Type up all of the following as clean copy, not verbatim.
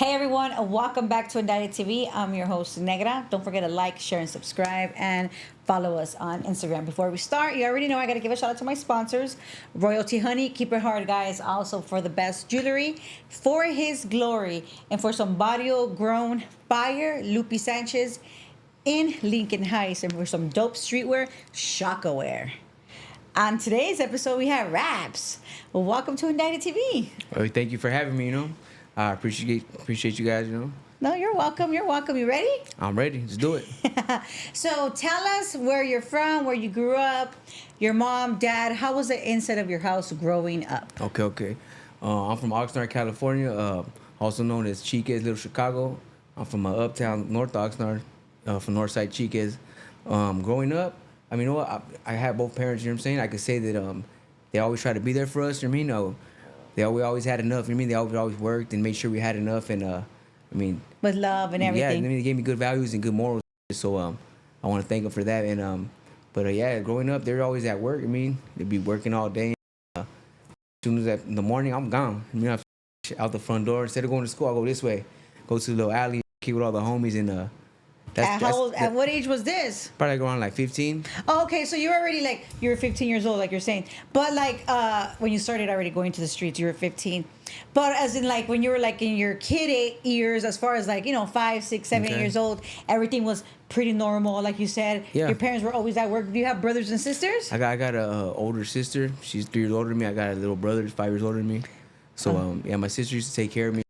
Hey everyone, welcome back to Indicted TV. I'm your host Negra. Don't forget to like, share, and subscribe, and follow us on Instagram. Before we start, you already know I got to give a shout out to my sponsors, Royalty Honey. Keep it hard, guys. Also for the best jewelry for his glory, and for some barrio grown fire, Lupi Sanchez in Lincoln Heights, and for some dope streetwear, Shakaware. On today's episode, we have Raps. Well, welcome to Indicted TV. Well, thank you for having me. I appreciate you guys. No, you're welcome. You're welcome. You ready? I'm ready. Let's do it. So tell us where you're from, where you grew up, your mom, dad. How was the inside of your house growing up? Okay. I'm from Oxnard, California, also known as Chiques, Little Chicago. I'm from uptown North Oxnard, from Northside Chiques. Growing up, I mean, you know what? I had both parents. You know what I'm saying? I could say that they always tried to be there for us. You know what I mean? We always had enough. You know what I mean? They always worked and made sure we had enough. And with love and everything. Yeah, I mean, they gave me good values and good morals. So I want to thank them for that. And yeah, growing up, they were always at work. I mean, they'd be working all day. As soon as in the morning, I'm gone. I mean, I'm out the front door. Instead of going to school, I go this way, go to the little alley, kick with all the homies, and At what age was this? Probably around like 15. Oh, okay, so you're already you were 15 years old, like you're saying. But when you started already going to the streets, you were 15. But as in when you were in your kid years, as far as 5, 6, 7 Okay. years old, everything was pretty normal, like you said. Yeah. Your parents were always at work. Do you have brothers and sisters? I got a older sister. She's 3 years older than me. I got a little brother, 5 years older than me. So yeah, my sister used to take care of me.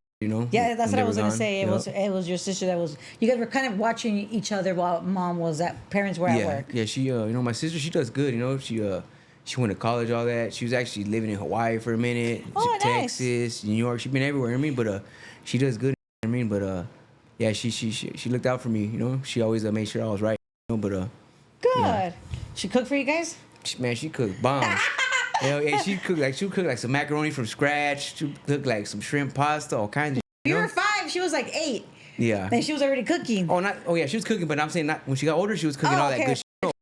Yeah, that's what I was gonna say. Yep. It was your sister that was. You guys were kind of watching each other while parents were at work. Yeah, she my sister, she does good. She went to college, all that. She was actually living in Hawaii for a minute, Oh, nice. Texas, New York. She's been everywhere. But she does good. But yeah, she looked out for me. She always made sure I was right. Good. Yeah. She cooked for you guys? She cooked bomb. Yeah, she cooked some macaroni from scratch. She cooked some shrimp pasta, all kinds of. You were 5. She was 8. Yeah. And she was already cooking. Oh yeah, she was cooking, but I'm saying not when she got older. She was cooking all that good shit.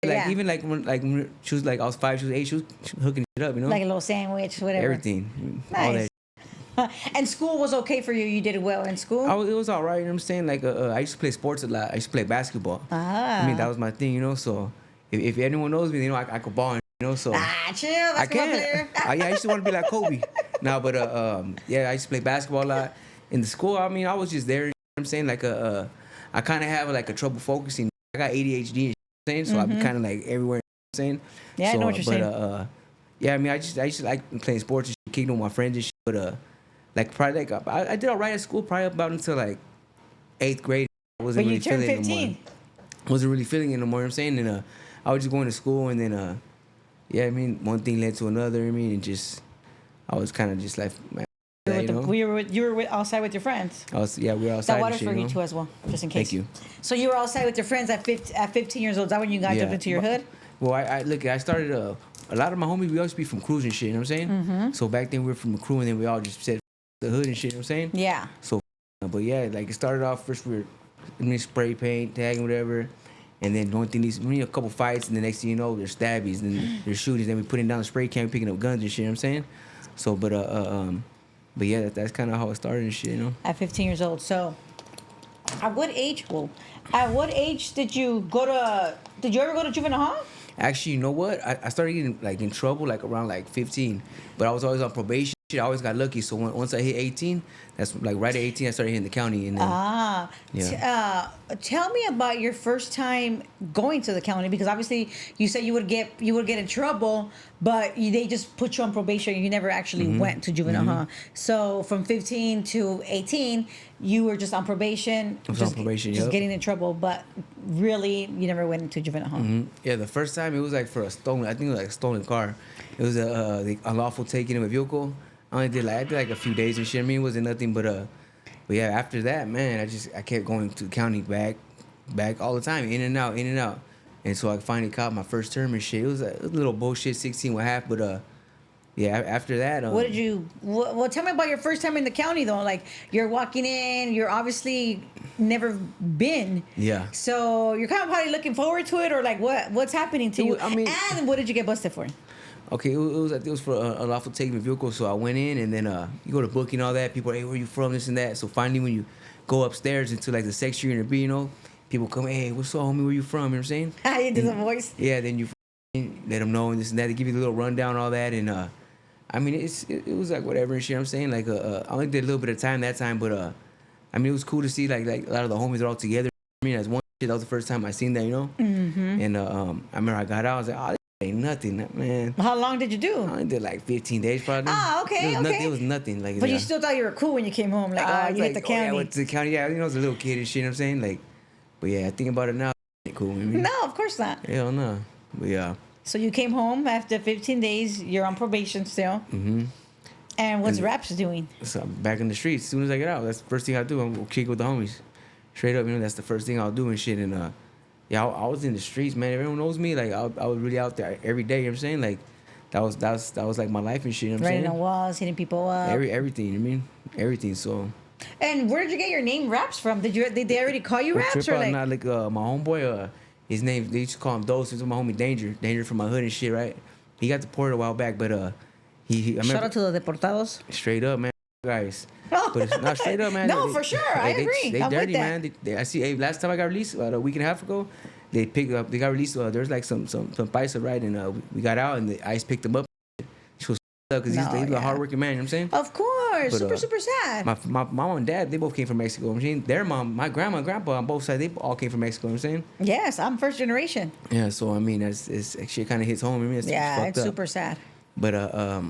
Yeah. Even when she was I was 5, she was 8. She was hooking it up. Like a little sandwich, whatever. Everything. Nice. All that. And school was okay for you. You did well in school. It was all right. You know what I'm saying? I used to play sports a lot. I used to play basketball. Ah. I mean, that was my thing. So if anyone knows me, I could ball. So chill. I Basketball can. player. I used to want to be like Kobe. No, but yeah, I used to play basketball a lot. In the school, I mean, I was just there. You know what I'm saying? I kind of have a trouble focusing. I got ADHD. And so I'd be kind of everywhere. You know what I'm saying? Yeah, I know what you're saying. Yeah, I mean, I used to like playing sports and shit, kicking with my friends and shit. But I did all right at school probably about until 8th grade. I wasn't really feeling it no more. Wasn't really feeling it no more. You know what I'm saying? And I was just going to school, and then yeah, I mean, one thing led to another. I mean, and I was kind of just man. You were outside with your friends. Yeah, we were outside. That water's for you too as well, just in case. Thank you. So you were outside with your friends at 15 years old. Is that when you got jumped into your hood? Well, I started a lot of my homies. We always be from crews and shit. You know what I'm saying? Mm-hmm. So back then we were from a crew, and then we all just said the hood and shit. You know what I'm saying? Yeah. So, but yeah, it started off first we were spray paint, tagging, whatever. And then the only thing a couple fights, and the next thing you know, there's stabbies, and then there's shootings. Then we putting down the spray can, picking up guns and shit. You know what I'm saying? So, but yeah, that's kind of how it started and shit. At 15 years old. So, at what age? Did you Did you ever go to juvenile hall? Actually, you know what? I started getting in trouble around 15, but I was always on probation. I always got lucky. So once I hit 18, that's right at 18, I started hitting the county. And then, yeah. Tell me about your first time going to the county, because obviously you said you would get in trouble, but they just put you on probation. You never actually went to juvenile hall. So from 15 to 18, you were just on probation. I was on probation, just getting in trouble, but really you never went into juvenile hall. Mm-hmm. Yeah, the first time it was for a stolen. I think it was a stolen car. It was the unlawful taking of a vehicle. I did a few days and shit. I mean, it wasn't nothing but yeah. After that, man, I kept going to the county back all the time, in and out, and so I finally caught my first term and shit. It was a little bullshit, 16 and a half, but yeah. After that, what did you? Well, tell me about your first time in the county though. You're walking in, you're obviously never been. Yeah. So you're kind of probably looking forward to it, or what's happening to you? I mean, and what did you get busted for? Okay, it was for unlawful taking of a vehicle. So I went in, and then you go to booking all that. People are, hey, where you from? This and that. So finally, when you go upstairs into like the section you're gonna be, people come, hey, what's up, homie? Where you from? You know what I'm saying? You do the voice. Yeah, then you let them know and this and that. They give you a little rundown, all that, and I mean, it was like whatever and shit. I'm saying like I only did a little bit of time that time, but I mean, it was cool to see like a lot of the homies are all together. I mean, as one shit, that was the first time I seen that, Mm-hmm. And I remember I got out, I was like, oh, this ain't nothing, man. How long did you do? I only did like 15 days probably. Okay, It was nothing. Like, but you still thought you were cool when you came home, like, you hit the county. Yeah, I went to the county. Yeah, I was a little kid and shit. You know what I'm saying? Like, but yeah, I think about it now. Ain't cool. You know what I mean? No, of course not. Hell no. But yeah. So you came home after 15 days. You're on probation still. Mm-hmm. And what's Raps doing? So I'm back in the streets. As soon as I get out, that's the first thing I do. I'm gonna kick with the homies. Straight up, that's the first thing I'll do and shit. And yeah, I was in the streets, man. Everyone knows me. Like I was really out there every day. You know what I'm saying? Like that was like my life and shit. You know what I'm Writing saying? on walls, hitting people up. Everything. You know what I mean? Everything. So. And where did you get your name Raps from? Did they already call you Raps or like? Not like my homeboy. His name, they used to call him Dose. He was my homie Danger from my hood and shit, right? He got deported a while back, but I remember, Shout out to the deportados. Straight up, man, guys. But it's not straight up, man. No, for sure, I agree. They I'm with dirty, that. man. I see. Hey, last time I got released, about a week and a half ago, they got released. There's like some paisa, right? And we got out, and the ICE picked him up. She was up because he's a hardworking man. You know what I'm saying? Of course, But, super sad. My mom and dad, they both came from Mexico. I mean, their mom, my grandma and grandpa on both sides, they all came from Mexico. You know what I'm saying? Yes, I'm first generation. Yeah, so I mean, it's shit kind of hits home. I mean, it's It's up. super sad. But what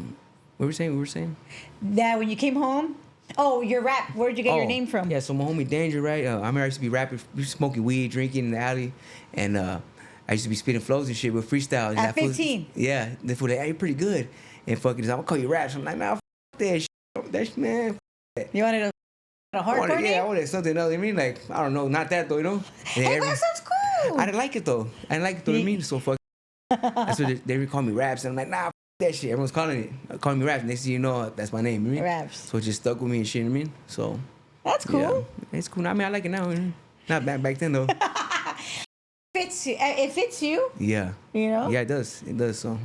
were we saying? That when you came home, your rap. Where did you get your name from? Yeah, so my homie Danger, right? I remember I used to be rapping, smoking weed, drinking in the alley, and I used to be spitting flows and shit with freestyle. And At 15. Yeah, the fool like, hey, you're pretty good. And fucking, I'm gonna call you Raps. I'm like, nah, that shit. That shit, man. You wanted a hardcore name? Yeah, I wanted something else. I mean, like, I don't know, not that though, you know? Hey, that sounds cool. I didn't like it though. I mean? So fuck. That's what they would call me Raps, and I'm like, nah, that shit. Everyone's calling me Raps. Next thing you know, that's my name. You know what I mean? Raps. So it just stuck with me and shit. You know what I mean? So That's cool. Yeah, it's cool. I mean, I like it now. You know? Not back then though. It fits you. Yeah. You know? Yeah, it does. It does. So.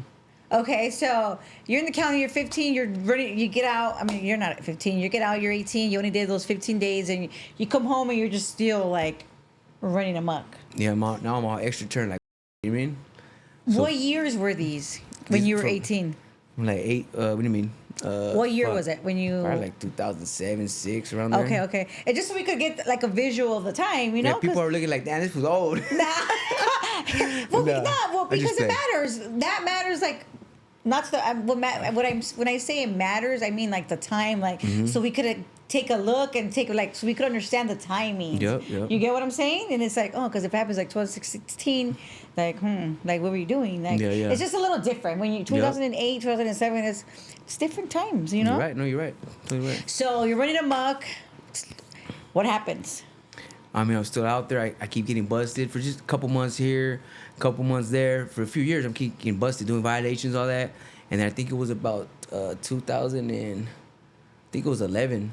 Okay, so you're in the county, you're 15, you're ready, you get out. I mean, you're not at 15, you get out, you're 18, you only did those 15 days, and you come home and you're just still like running amok. Yeah, now I'm all extra turn. Like, you know what I mean? So, what years were these when you were 18? I'm like 8. What do you mean? What year was it when you? Probably like 2007, 6 around there. Okay. And just so we could get like a visual of the time, you know? Yeah, people are looking like, damn, this was old. Well, because it matters. That matters, like, not to the, when I say it matters, I mean like the time, like, so we could take a look and so we could understand the timing. Yep. You get what I'm saying? And it's like, because if it happens like 12, 16, like, like, what were you doing? Like, yeah. It's just a little different. When 2008, 2007, it's different times, you know? You're right. No, you're right. Totally right. So you're running amok. What happens? I mean, I'm still out there. I keep getting busted for just a couple months here, a couple months there. For a few years, I'm keep getting busted, doing violations, all that. And I think it was about 2000 and I think it was 11.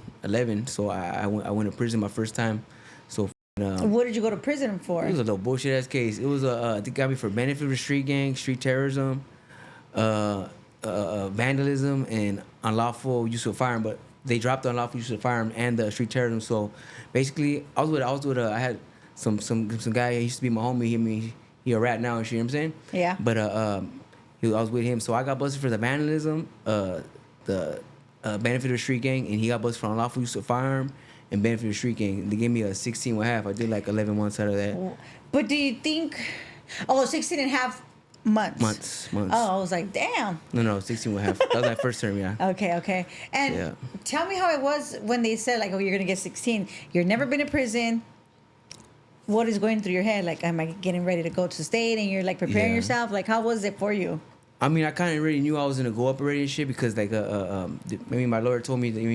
So I went to prison my first time. So what did you go to prison for? It was a little bullshit ass case. It was I think got me for benefit of the street gang, street terrorism, vandalism, and unlawful use of a firearm. But they dropped the unlawful use of a firearm and the street terrorism. So basically, I had some guy. He used to be my homie. He a rat now and shit. You know what I'm saying? Yeah. But I was with him. So I got busted for the vandalism, the benefit of the street gang, and he got busted for unlawful use of a firearm and benefit of the street gang. They gave me a 16 and a half. I did like 11 months out of that. But do you think... 16 and a half months. Months. Oh, I was like, damn. No, 16 and a half. That was my first term, yeah. Okay. And tell me how it was when they said, like, you're going to get 16. You've never been in prison. What is going through your head? Like, am I getting ready to go to state? And you're, like, preparing yourself? Like, how was it for you? I mean, I kind of already knew I was gonna go up already and shit because like my lawyer told me that if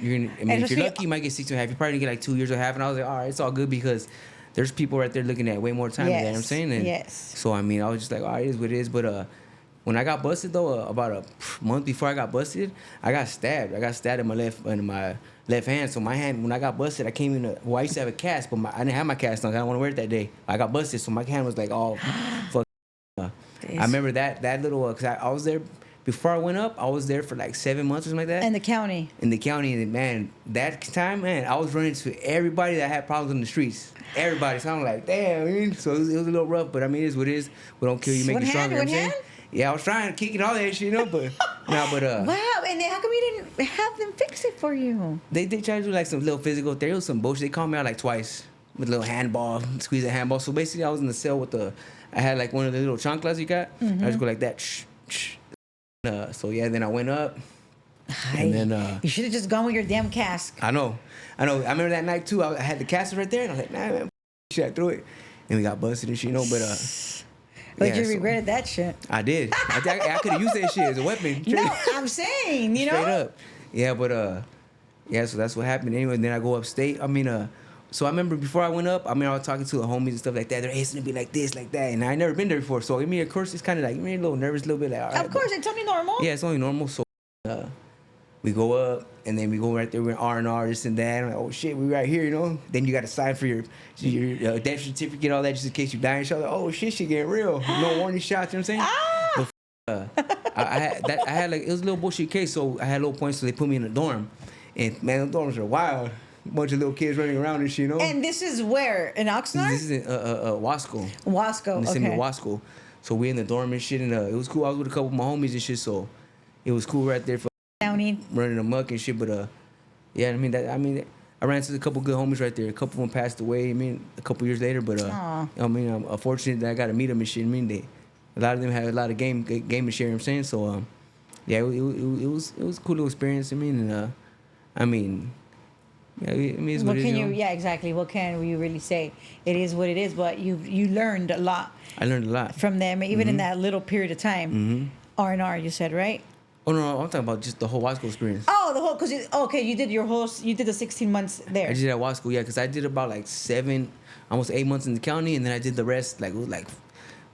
you're lucky you might get 6 and a half. You're probably gonna get like 2 years or half, and I was like, all right, it's all good because there's people right there looking at way more time than that. You know what I'm saying? And yes. So I mean, I was just like, all right, it is what it is. But when I got busted though, about a month before I got busted, I got stabbed. I got stabbed in my left hand. So my hand, when I got busted, I came in. I used to have a cast, but I didn't have my cast on. I didn't want to wear it that day. I got busted, so my hand was like all fucked. I remember that little, because I was there, before I went up, I was there for like 7 months or something like that. In the county. In the county, and man, that time, man, I was running to everybody that had problems in the streets. Everybody. So I'm like, damn, man. So it was a little rough, but I mean, it is what it is. We don't kill you, make you stronger. You know what I'm saying? Yeah, I was trying to kick and all that shit, you know, but Wow, and then how come you didn't have them fix it for you? they tried to do like some little physical therapy, some bullshit. They called me out like twice with a little handball, squeeze a handball. So basically, I was in the cell with I had like one of the little chanclas you got. I just go like that. So yeah, then I went up. And then you should have just gone with your damn cask. I know. I remember that night too. I had the caster right there, and I was like, nah, man, shit, I threw it, and we got busted and shit, you know. But you regretted that shit. I did. I could have used that shit as a weapon. No, I'm saying, you know. Straight up. Yeah, but yeah. So that's what happened. Anyway, then I go upstate. I mean, so I remember before I went up, I mean, I was talking to the homies and stuff like that. They're, hey, it's gonna be like this, like that, and I never been there before. So I mean, of course, it's kind of like, a little nervous, a little bit like. All right, of course, it's only normal. Yeah, it's only normal. So we go up, and then we go right there with R&R, this and that. I'm like, oh shit, we right here, you know. Then you got to sign for your death certificate, all that, just in case you die and shit. Like, oh shit, getting real. No warning shots, you know what I'm saying? But, I had like, it was a little bullshit case, so I had low points, so they put me in a dorm. And man, the dorms are wild. Bunch of little kids running around and shit, you know. And this is where? In Oxnard? This is in Wasco. Wasco, This okay. in Wasco. So we in the dorm and shit, and it was cool. I was with a couple of my homies and shit, so it was cool right there for County. running amok and shit. But yeah, I mean I ran into a couple good homies right there. A couple of them passed away. I mean, a couple years later, but Aw. I mean, I'm fortunate that I got to meet them and shit. I mean, a lot of them had a lot of game to share. You know what I'm saying, so yeah, it was a cool little experience. I mean, and I mean. Yeah, I mean, it's what it is, can you know? Yeah, exactly. What can we really say? It is what it is. But you learned a lot. I learned a lot from them, even in that little period of time. R&R, you said, right? Oh no, I'm talking about just the whole Wasco experience. Oh, the whole, because you did the 16 months there. I did at Wasco, yeah, because I did about like almost 8 months in the county, and then I did the rest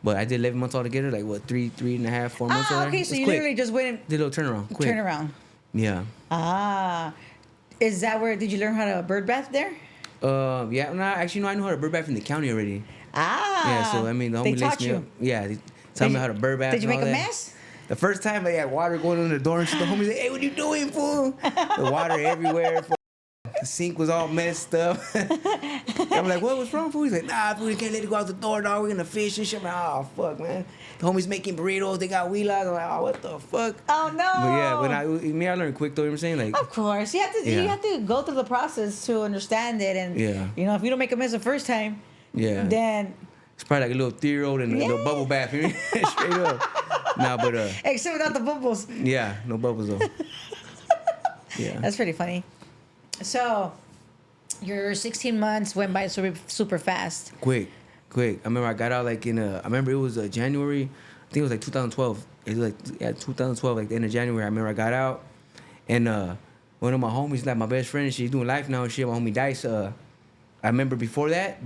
but I did 11 months altogether, like what, 3.5, 4 months. Okay, so you literally just went did a little turnaround, quick. Yeah. Is that where, did you learn how to bird bath there? Yeah, no, actually, no, I know how to bird bath in the county already. Yeah, so I mean, the they homie taught laced me you. up. Yeah, they taught me how to bird bath. Did you and make all a that. mess? The first time I had water going in the door and shit, the homies like, hey, what you doing, fool? The water everywhere, fool. The sink was all messed up. I'm like, what was wrong, fool? He's like, nah, fool, we can't let it go out the door, dog. We're gonna fish and shit. I'm like, oh, fuck, man. The homies making burritos, they got wheelas. I'm like, oh, what the fuck? Oh, no. But yeah, I learned quick, though, you know what I'm saying? Like, of course. You have to go through the process to understand it. And, if you don't make a mess the first time, then... It's probably like a little 3-year-old and a little bubble bath, you know? Straight up. Nah, but... Except without the bubbles. Yeah, no bubbles, though. Yeah. That's pretty funny. So, your 16 months went by super fast. Quick. I remember I got out like I remember it was January, I think it was like 2012. It was like 2012, like the end of January. I remember I got out, and one of my homies, like my best friend, she's doing life now and shit. My homie Dice. I remember before that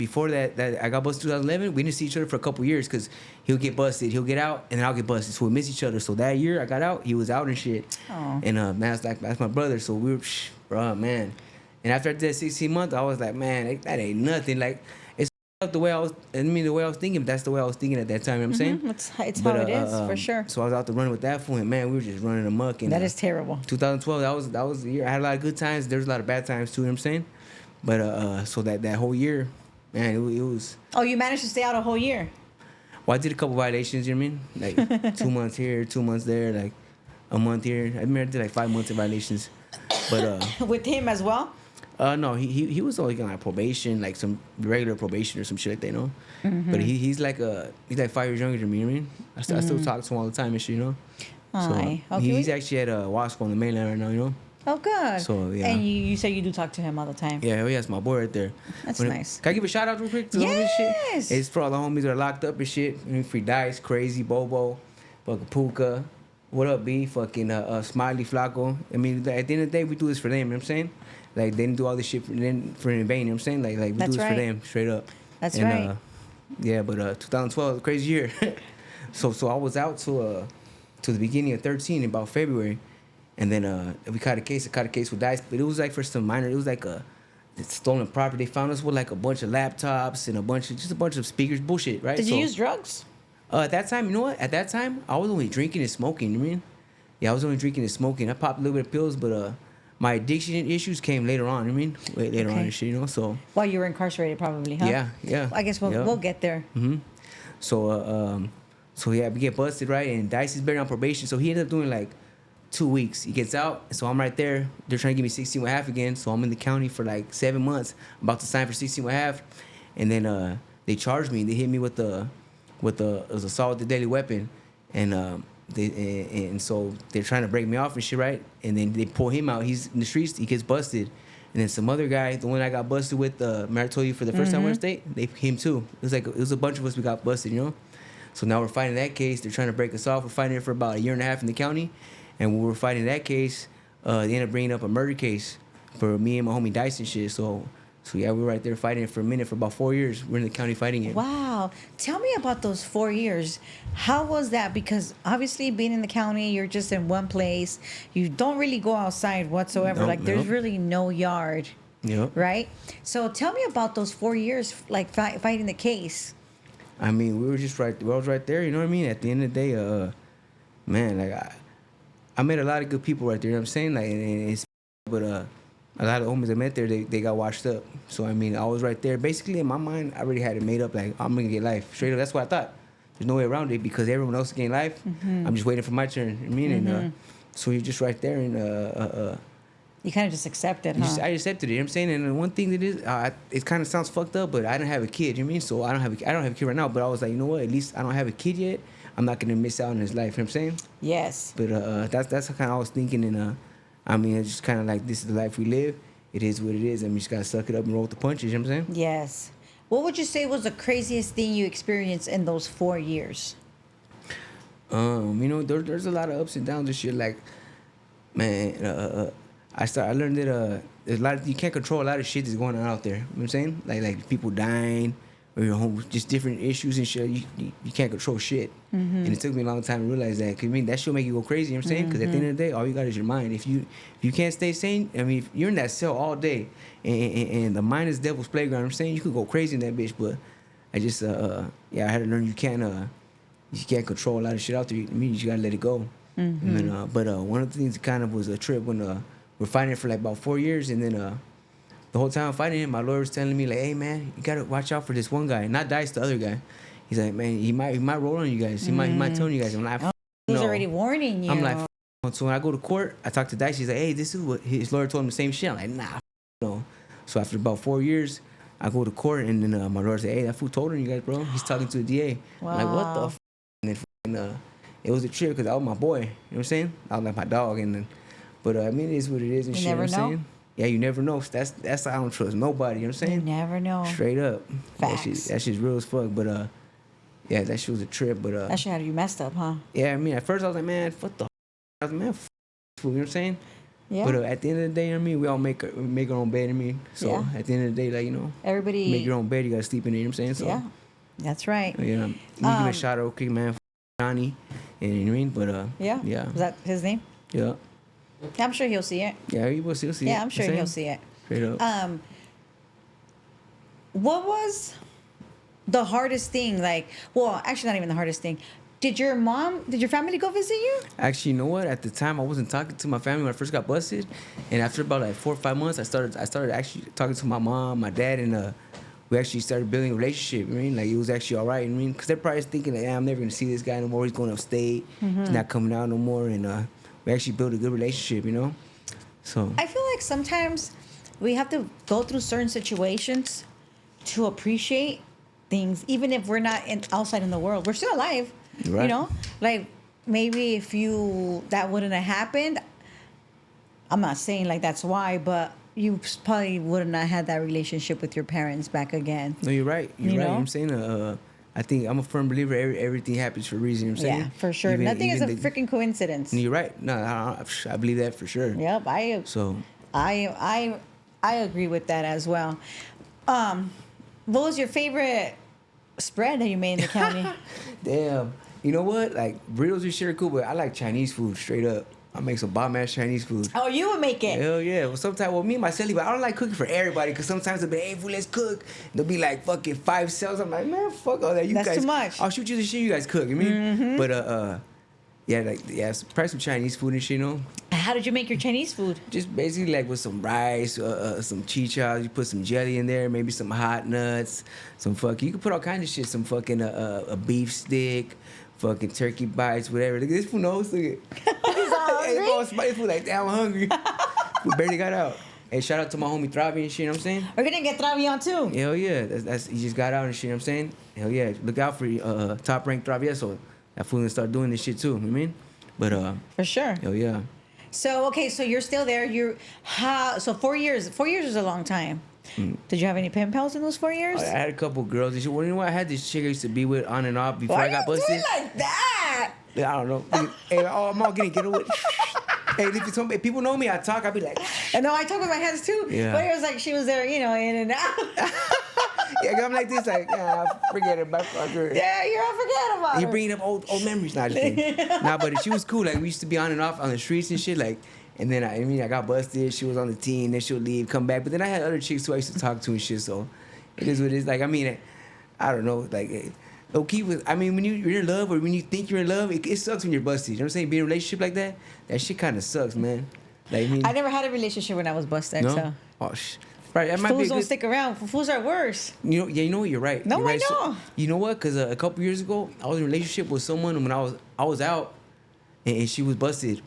I got busted 2011. We didn't see each other for a couple years because he'll get busted, he'll get out, and then I'll get busted. So we miss each other. So that year I got out, he was out and shit. Aww. And that's my brother. So we were, bro, man. And after I did that 16 months, I was like, man, that ain't nothing. Like, it's the way I was thinking, but that's the way I was thinking at that time, you know what I'm saying? It's how it is, for sure. So I was out there running with that fool, and man, we were just running amok. And that is terrible. 2012, that was the year. I had a lot of good times. There was a lot of bad times too, you know what I'm saying? But so that whole year, man, it was. Oh, you managed to stay out a whole year? Well, I did a couple violations, you know what I mean? Like 2 months here, 2 months there, like a month here. I remember I did like 5 months of violations. But with him as well? No, he was only on like probation, like some regular probation or some shit like that, you know. But he's like 5 years younger than me. You know what I mean? I still talk to him all the time and shit, you know. Okay. He's actually at Wasco on the mainland right now, you know. Oh, good. So yeah. And you say you do talk to him all the time. Yeah, it's my boy right there. That's nice. Can I give a shout out real quick to all this shit? It's for all the homies that are locked up and shit. Free Dice, Crazy, Bobo, fucking Puka. What up, B? Fucking Smiley, Flaco. I mean, at the end of the day, we do this for them. You know what I'm saying? Like, they didn't do all this shit for in vain. You know what I'm saying? Like we do this for them, straight up. That's right. Yeah, but 2012, crazy year. so I was out to the beginning of 13, about February. And then we caught a case with Dice. But it was like for some minor, it was like a stolen property. They found us with like a bunch of laptops and a bunch of speakers, bullshit, right? Did you use drugs? At that time, you know what? At that time, I was only drinking and smoking. You mean? Yeah, I was only drinking and smoking. I popped a little bit of pills, but my addiction issues came later on. You mean? Later on and shit, you know. So While you were incarcerated, probably, huh? yeah. I guess we'll get there. So yeah, we get busted, right? And Dice is buried on probation, so he ended up doing like 2 weeks. He gets out, so I'm right there. They're trying to give me 16 and a half again, so I'm in the county for like 7 months. I'm about to sign for 16 and a half, and then they charged me. They hit me with it was assault with a deadly weapon, and so they're trying to break me off and shit, right? And then they pull him out. He's in the streets. He gets busted. And then some other guy, the one I got busted with, remember I told you for the first time I went to state, him too. It was a bunch of us we got busted, you know. So now we're fighting that case. They're trying to break us off. We're fighting it for about 1.5 years in the county, and when we were fighting that case, they ended up bringing up a murder case for me and my homie Dice and shit. So yeah, we were right there fighting it for a minute for about 4 years. We're in the county fighting it. Wow. Tell me about those 4 years. How was that? Because obviously being in the county, you're just in one place. You don't really go outside whatsoever. There's really no yard. Yep. Right? So tell me about those 4 years, like fighting the case. I mean, we were just right. I was right there. You know what I mean? At the end of the day, man, like I met a lot of good people right there. You know what I'm saying? Like, but a lot of homies I met there, they got washed up. So I mean, I was right there. Basically, in my mind, I already had it made up. Like, I'm gonna get life straight up. That's what I thought. There's no way around it because everyone else is getting life. I'm just waiting for my turn. I mean, and so you're just right there, and you kind of just accepted, huh? I accepted it. You know what I'm saying? And one thing that is, it kind of sounds fucked up, but I didn't have a kid. You know what I mean? So I don't have a kid right now. But I was like, you know what? At least I don't have a kid yet. I'm not gonna miss out on his life. You know what I'm saying? Yes. But that's kind of I was thinking, and I mean, it's just kind of like, this is the life we live. It is what it is, and we just gotta suck it up and roll with the punches. You know what I'm saying? Yes. What would you say was the craziest thing you experienced in those 4 years? You know, there's a lot of ups and downs and shit. Like, man, I learned that there's a lot of, you can't control a lot of shit that's going on out there. You know what I'm saying? Like people dying, or your home, just different issues and shit. You can't control shit. And it took me a long time to realize that. Cause I mean, that shit make you go crazy. You know what I'm saying? Because at the end of the day, all you got is your mind. If you can't stay sane, I mean, if you're in that cell all day, and the mind is devil's playground. You know what I'm saying? You could go crazy in that bitch. But I just I had to learn you can't control a lot of shit out there. I mean, you just gotta let it go. And then, but one of the things that kind of was a trip when we're fighting for like about 4 years, and then the whole time I'm fighting him, my lawyer was telling me like, hey man, you gotta watch out for this one guy, not Dice, the other guy. He's like, man, he might roll on you guys. He might tell you guys. I'm like, he was already warning you. I'm like, so when I go to court, I talk to Dice. He's like, hey, this is what his lawyer told him the same shit. I'm like, nah, no. So after about 4 years, I go to court, and then my lawyer said, hey, that fool told on you guys, bro. He's talking to the DA. Wow. I'm like, what the? And then it was a trip because that was my boy. You know what I'm saying? I was like my dog, and then. But I mean, it is what it is and you shit. Never you know what I'm know. saying? Yeah, you never know. That's I don't trust nobody. You know what I'm saying? You never know. Straight up. Facts. That shit's real as fuck. But yeah, that shit was a trip. But that shit had you messed up, huh? yeah, I mean, at first I was like, man, what the? I was like, man, you know what I'm saying? Yeah. But at the end of the day, you know what I mean, we all make our own bed. I mean, so Yeah. at the end of the day, like, you know, Everybody make your own bed. You gotta sleep in it. You know what I'm saying? So yeah, that's right. you know, you give a shout out, okay, man, Johnny. And you know what I mean? But Yeah. yeah, Was that his name? yeah. I'm sure he'll see it. Yeah, he will still see it. Yeah, I'm sure You know he'll what see it. Straight up. What was the hardest thing? Like, well, actually, not even the hardest thing. Did your family go visit you? Actually, you know what? At the time, I wasn't talking to my family when I first got busted, and after about like 4 or 5 months, I started actually talking to my mom, my dad, and we actually started building a relationship. You know what I mean, like it was actually all right. You know what I mean, because they're probably thinking like, I'm never gonna see this guy no more. He's going upstate. He's not coming out no more, and we actually built a good relationship. You know, so I feel like sometimes we have to go through certain situations to appreciate things, even if we're not outside in the world. We're still alive. Right. You know, like maybe if that wouldn't have happened, I'm not saying like that's why, but you probably wouldn't have had that relationship with your parents back again. No, you're right. You're right. You know what I'm saying? I think I'm a firm believer. Everything happens for a reason. You know what I'm saying? Yeah, for sure. Nothing is a freaking coincidence. You're right. No, I believe that for sure. Yep. I agree with that as well. What was your favorite spread that you made in the county? Damn. You know what? Like burritos and shit are cool, but I like Chinese food straight up. I make some bomb ass Chinese food. Oh, you would make it. Hell yeah. Well, sometimes, me and my celly, but I don't like cooking for everybody because sometimes they'll be, hey, fool, let's cook. They'll be like fucking 5 cells. I'm like, man, fuck all that. You That's guys, too much. I'll shoot you the shit you guys cook. You mean? But probably some Chinese food and shit, you know. How did you make your Chinese food? Just basically like with some rice, some chicha. You put some jelly in there, maybe some hot nuts, some fucking. You can put all kinds of shit. Some fucking a beef stick. Fucking turkey bites, whatever. Look at this fool knows. Look at this fool like, damn, I'm hungry. We barely got out. Hey, shout out to my homie Travi and shit, you know what I'm sayan? We're gonna get Travi on too. Hell yeah. That's he just got out and shit, you know what I'm saying? Hell yeah. Look out for top ranked Travieso. That fool gonna start doing this shit too, you know what I mean? But for sure. Hell yeah. So okay, so you're still there. So 4 years. 4 years is a long time. Did you have any pen pals in those 4 years? I had a couple girls. And shit. Well, you know what? I had this chick I used to be with on and off before I got busted. Why are you doing like that? I don't know. Hey, I'm all getting away. Hey, if people know me, I talk. I be like, and no, I talk with my hands too. Yeah. But it was like she was there, in and out. yeah, I'm like this, like, forget about her. Yeah, you're all forget about You're her. bringing up old memories, not just kidding. Nah, but she was cool. Like we used to be on and off on the streets and shit. Like, and then I got busted. She was on the team. Then she'll leave, come back. But then I had other chicks who I used to talk to and shit. So it is what it is. Like, I mean, I don't know. Like, okay, when you're in love or when you think you're in love, it sucks when you're busted. You know what I'm saying? Being in a relationship like that shit kind of sucks, man. Like, I never had a relationship when I was busted. No? So. Oh, right, that might be Fools a don't stick around. Fools are worse. You know what? You're right. No, you're right. I know. So, you know what? Because a couple years ago, I was in a relationship with someone when I was out, and she was busted.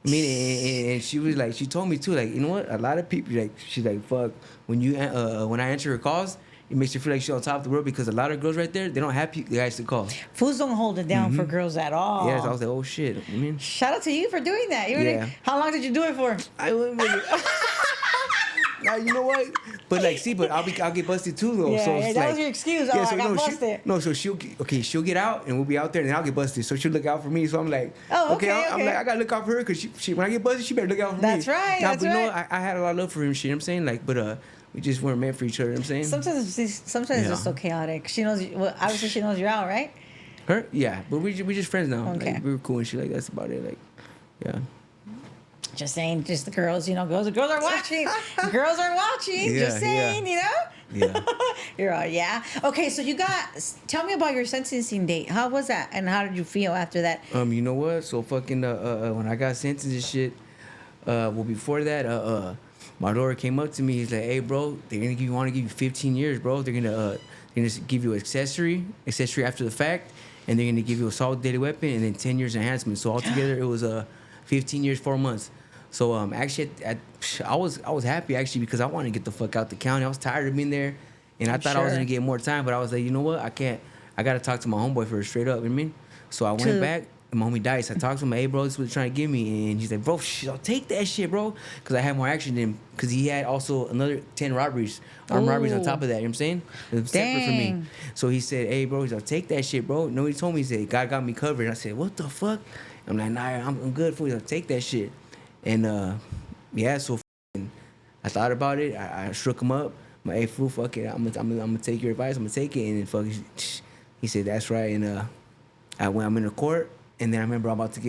I mean, and she was like, she told me too, like, you know what? A lot of people, like, she's like, fuck. When I answer her calls, it makes her feel like she's on top of the world because a lot of girls right there, they don't have guys to call. Fools don't hold it down for girls at all. Yeah, so I was like, oh shit. I mean, shout out to you for doing that. Yeah. How long did you do it for? I wouldn't really. Now, you know what? But like, see, but I'll get busted too though. Yeah, so it's that like, was your excuse. Oh, I got busted. So she'll get out and we'll be out there and then I'll get busted. So she'll look out for me. So I'm like, okay. I'm like, I gotta look out for her because she when I get busted, she better look out for That's me. right. Now, that's but right. You know, I had a lot of love for him. Shit, you know what I'm saying, like, but we just weren't meant for each other. You know what I'm saying. Sometimes it's just so chaotic. She knows. Well, obviously she knows you're out, right? Her, yeah, but we just friends now. Okay. Like, we were cool and shit. Like that's about it. Like, yeah. Just saying, just the girls, girls are watching. Girls are watching. Yeah, just saying, Yeah. You're all, yeah. Okay, so tell me about your sentencing date. How was that? And how did you feel after that? You know what? So fucking when I got sentenced and shit, before that, my lawyer came up to me. He's like, "Hey, bro, they're gonna want to give you 15 years, bro. They're gonna give you accessory after the fact, and they're gonna give you assault with deadly weapon, and then 10 years enhancement. So altogether, it was 15 years, 4 months. So actually, I was happy actually because I wanted to get the fuck out the county. I was tired of being there, and I thought I was gonna get more time, but I was like, you know what? I can't. I gotta talk to my homeboy first, straight up. You know what I mean? So I went back. And my homie died. So I talked to him. Hey, bro, this is what they're trying to give me, and he's like, bro, I'll take that shit, bro, because I had more action than him. Because he had also another 10 robberies, armed robberies on top of that. You know what I'm saying? It was separate for me. So he said, hey, bro, I'll take that shit, bro. No, he told me, he said, God got me covered. And I said, what the fuck? I'm like, nah, I'm good for you. I'll take that shit. And yeah, so I thought about it. I shook him up. My hey, fool, fuck it. I'm gonna take your advice. I'm gonna take it. And then fuck, he said that's right. And I'm in the court. And then I remember I'm about to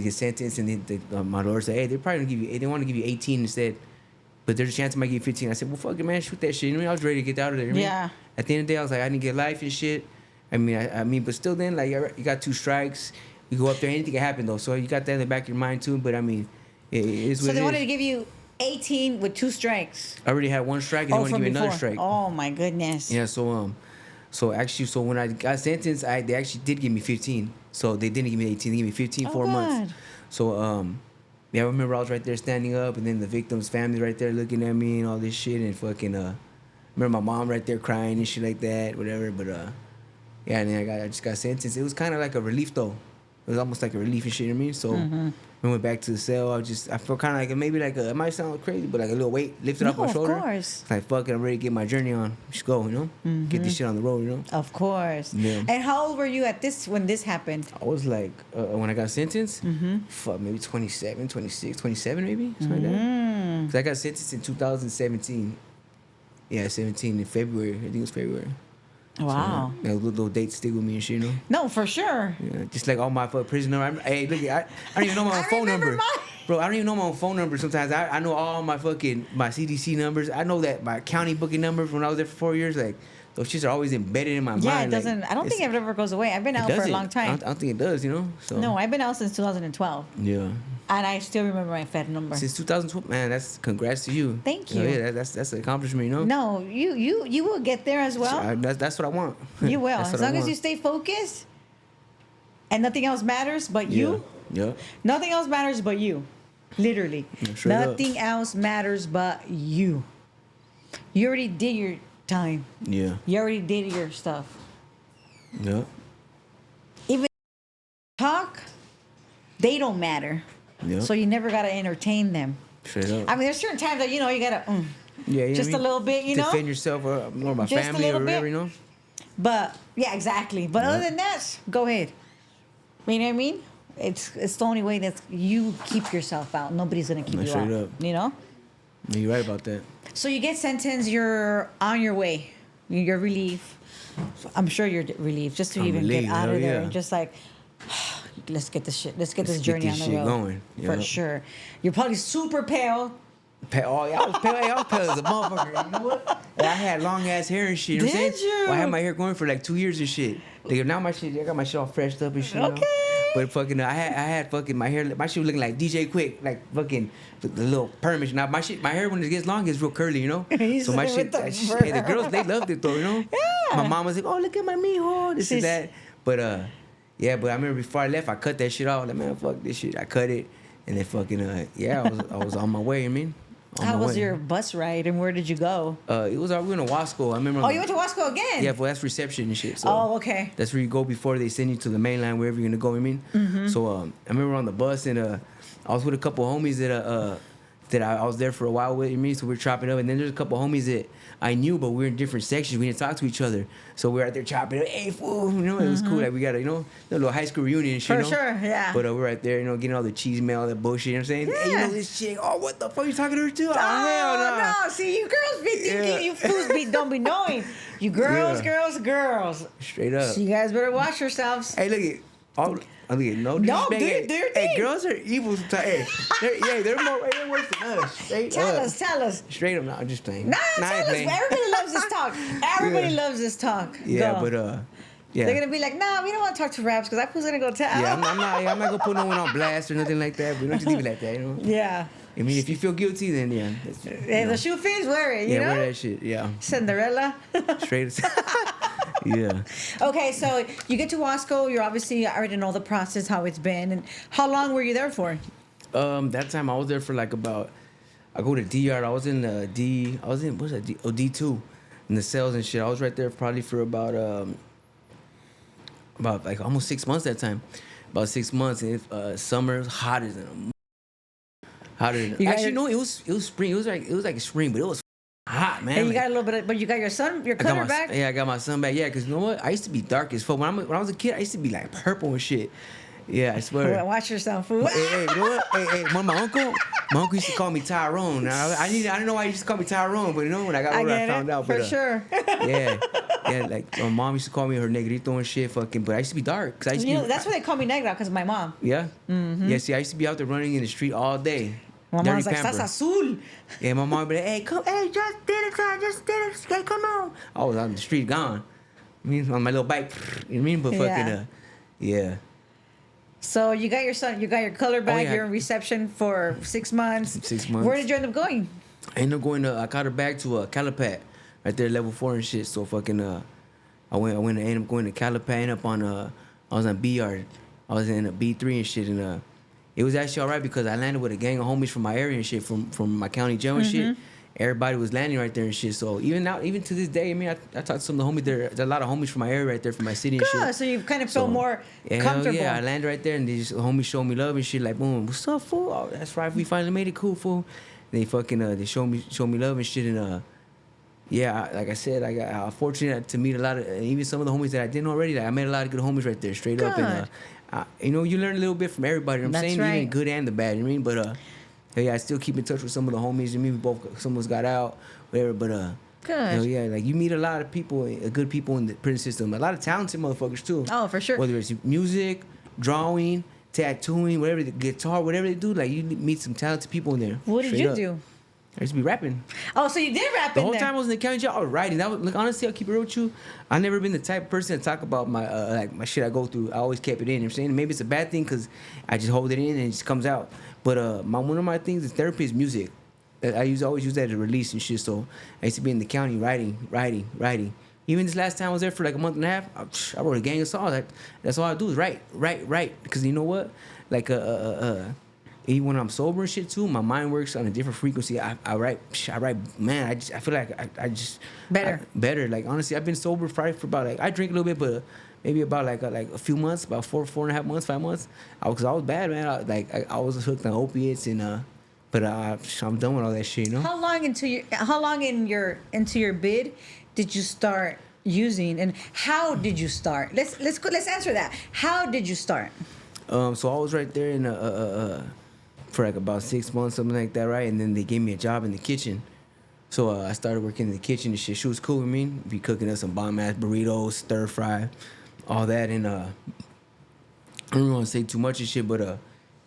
get sentenced. And then my lawyer said, hey, they're probably gonna give you. They want to give you 18 instead. But there's a chance I might give you 15. I said, well, fuck it, man, shoot that shit. You know, I was ready to get out of there. You know? Yeah. At the end of the day, I was like, I didn't get life and shit. I mean, but still, then like you got 2 strikes. You go up there, anything can happen though. So you got that in the back of your mind too. But I mean, it is what it is. So they wanted to give you 18 with 2 strikes. I already had 1 strike, and they want to give me another strike. Oh my goodness. Yeah. So when I got sentenced, they actually did give me 15. So they didn't give me 18. They gave me 15, 4 months. So yeah, I remember I was right there standing up, and then the victim's family right there looking at me and all this shit, and fucking remember my mom right there crying and shit like that, whatever. But yeah, and then I just got sentenced. It was kind of like a relief though. It was almost like a relief and shit, you know what I mean? So when I went back to the cell, I felt kind of like it might sound crazy, but like a little weight lifted off my shoulder. Of course. It's like, fuck it, I'm ready to get my journey on. Just go, you know? Get this shit on the road, you know? Of course. Yeah. And how old were you when this happened? I was like, when I got sentenced, fuck, maybe 27, 26, 27 maybe? Something like that. Because I got sentenced in 2017. Yeah, 17 in February. I think it was February. Wow. So, little dates stick with me and shit, you know. No, for sure. Yeah, just like all my prison number. Hey, look, I don't even know my own phone remember number. mine. Bro, I don't even know my own phone number sometimes. I know all my CDC numbers. I know that my county booking numbers when I was there for 4 years. Like, those shits are always embedded in my mind. Yeah, it doesn't. Like, I don't think it ever goes away. I've been out for a doesn't. long time. I don't think it does, you know. So No, I've been out since 2012, yeah. and I still remember my Fed number. Since 2012, man, that's congrats to you. Thank Oh, you. yeah, that's an accomplishment, you know. No, you will get there as well. That's what I want. You will, That's as what I long as want. you stay focused, and nothing else matters but you. Yeah. Nothing else matters but you. Literally, Yeah, straight up. nothing else matters but you. You already did your time. Yeah. You already did your stuff. Yeah. Even talk, they don't matter. Yeah. So you never gotta entertain them. Straight up. I mean, there's certain times that you gotta Yeah, just a little bit, you know. Defend yourself or more my Just a family or little whatever, bit. you know. But yeah, exactly. But other than that, go ahead. You know what I mean? It's the only way that you keep yourself out. Nobody's gonna keep No, you straight out. up. You know. Yeah, you're right about that. So you get sentenced. You're on your way. You're relieved. I'm sure you're relieved just to I'm even relieved, get out hell of there yeah. and just like, let's get this shit. Let's get this Let's journey get on this the shit road. going. For Yep. sure. You're probably super pale. Oh, yeah, I was pale. I was pale as a motherfucker. You know what? And I had long ass hair and shit. You know what I'm Did saying? you? Well, I had my hair growing for like 2 years and shit. Like, now I got my shit all freshed up and shit. You know? Okay. But fucking, I had fucking my hair. My shit was looking like DJ Quick, like fucking the little permits. Now my hair when it gets long is real curly, you know. He's So my with shit, the hey, the girls they loved it though, you know. Yeah. My mom was like, oh look at my mijo, this She's- and that. But yeah, but I remember before I left, I cut that shit off. Like man, fuck this shit. I cut it, and then fucking yeah, I was on my way. I mean. On How my was way. your bus ride and where did you go? It was we went to Wasco. I remember. Oh, you went to Wasco again? Yeah, but that's reception and shit. So Oh, okay. that's where you go before they send you to the main line, wherever you're gonna go. You mean? Mm-hmm. So I remember on the bus and I was with a couple homies that I was there for a while with me. So we were chopping up, and then there's a couple homies that I knew, but we were in different sections. We didn't talk to each other, so we were out there chopping up. Hey, fool, you know, it was cool. Like we got a a little high school reunion and shit. Mm-hmm. For you know? sure, yeah. But we're right there, getting all the cheese mail, that bullshit. You know what I'm saying? Hey, you Yeah. know this chick? Oh, what the fuck? You talking to her too? Oh, Oh, hell no. no. See, you girls be thinking, Yeah. you fools don't be knowing. You girls, Yeah. girls. Straight up. So you guys better watch yourselves. Hey, look at all. I mean, no No, disrespect. do your Hey, thing. girls are evil sometimes. Hey, they're worse than us. Straight Tell up. us. Straight up, no, I'm just playing. Nah, I tell ain't us. playing. Everybody loves this talk. Everybody Yeah. loves this talk. Yeah, Go. but yeah. They're gonna be like, nah, we don't want to talk to Raps because that fool's gonna go tell. Yeah, I'm not gonna put no one on blast or nothing like that. But don't just leave it like that, you know. Yeah. I mean, if you feel guilty, then yeah. If the shoe fits, wear it. You yeah, know. wear that shit. Yeah, Cinderella. straight. Yeah. Okay, so you get to Wasco. You're obviously I already know the process, how it's been, and how long were you there for? That time I was there for like about. I go to DR. I was in D. I was in what's that? D2, in the cells and shit. I was right there probably for about like almost 6 months that time. About 6 months, and summer was hotter than hotter than. You got Actually, your- no, it was spring. It was like spring, but it was hot, man. And you Like, got a little bit, but you got your I got cutter my, back. yeah, I got my son back. Yeah, because you know what? I used to be dark as fuck. When I was a kid, I used to be like purple and shit. Yeah, I swear. Watch yourself, fool. Hey, you know what? Hey, my uncle used to call me Tyrone. Now, I didn't know why he used to call me Tyrone, but you know when I got older, I found out. for But, sure. yeah, like my mom used to call me her negrito and shit, fucking. But I used to be dark, cause I used to You be. know, that's why they call me Negra, because of my mom. Yeah. Yeah. See, I used to be out there running in the street all day. My Dirty mom's like, pamper. "Estás azul." Yeah, my mom would be like, hey, just did it, hey, come on. I was out in the street gone. I mean, on my little bike, you know what I mean? But fucking, yeah. So you got your son, you got your color back. yeah. You're in reception for 6 months. 6 months. Where did you end up going? I ended up going I caught her back to Calipat, right there, level 4 and shit. So fucking, I ended up going to Calipat, ended up on, I was on B yard. I was in a B3 and shit, and it was actually all right because I landed with a gang of homies from my area and shit, from my county jail and shit. Everybody was landing right there and shit. So even to this day, I mean, I talked to some of the homies there. There's a lot of homies from my area right there, from my city and Good. shit. So you kind of feel So, more yeah, comfortable. Yeah, I landed right there and these homies showed me love and shit. Like, boom, what's up, fool? Oh, that's right, we finally made it, cool, fool. They fucking they showed me love and shit, and yeah, like I said, I got fortunate to meet a lot of even some of the homies that I didn't already. Like, I met a lot of good homies right there, straight up, and you learn a little bit from everybody. You know what I'm That's saying, right. even good and the bad. You know what I mean, but yeah, I still keep in touch with some of the homies. I mean, some of us got out, whatever, but Good. You know, yeah, like you meet a lot of people, good people in the prison system. A lot of talented motherfuckers too. Oh, for sure. Whether it's music, drawing, tattooing, whatever, the guitar, whatever they do, like you meet some talented people in there. What did straight you up. do? I used to be rapping. Oh, so you did rap The in whole there. time I was in the county jail, I was writing. That was, like, honestly, I'll keep it real with you. I never been the type of person to talk about my like my shit I go through. I always kept it in. You know what I'm saying? Maybe it's a bad thing because I just hold it in and it just comes out. But one of my things in therapy is music. Always use that to release and shit. So I used to be in the county writing. Even this last time I was there for like a month and a half, I wrote a gang of songs. That's all I do is write. Because you know what? Like even when I'm sober and shit too, my mind works on a different frequency. I write, man. I feel like I just better. Like honestly, I've been sober probably for about like I drink a little bit, but maybe about like a few months, about 4.5 months, 5 months. Cause I was bad, man. I was hooked on opiates and but I'm done with all that shit, you know. How long into your bid did you start using, and how did you start? Let's answer that. How did you start? So I was right there in for like about 6 months, something like that, right? And then they gave me a job in the kitchen. So I started working in the kitchen and shit. She was cool with me. Be cooking us some bomb ass burritos, stir fry, all that. And I don't want to say too much of shit, but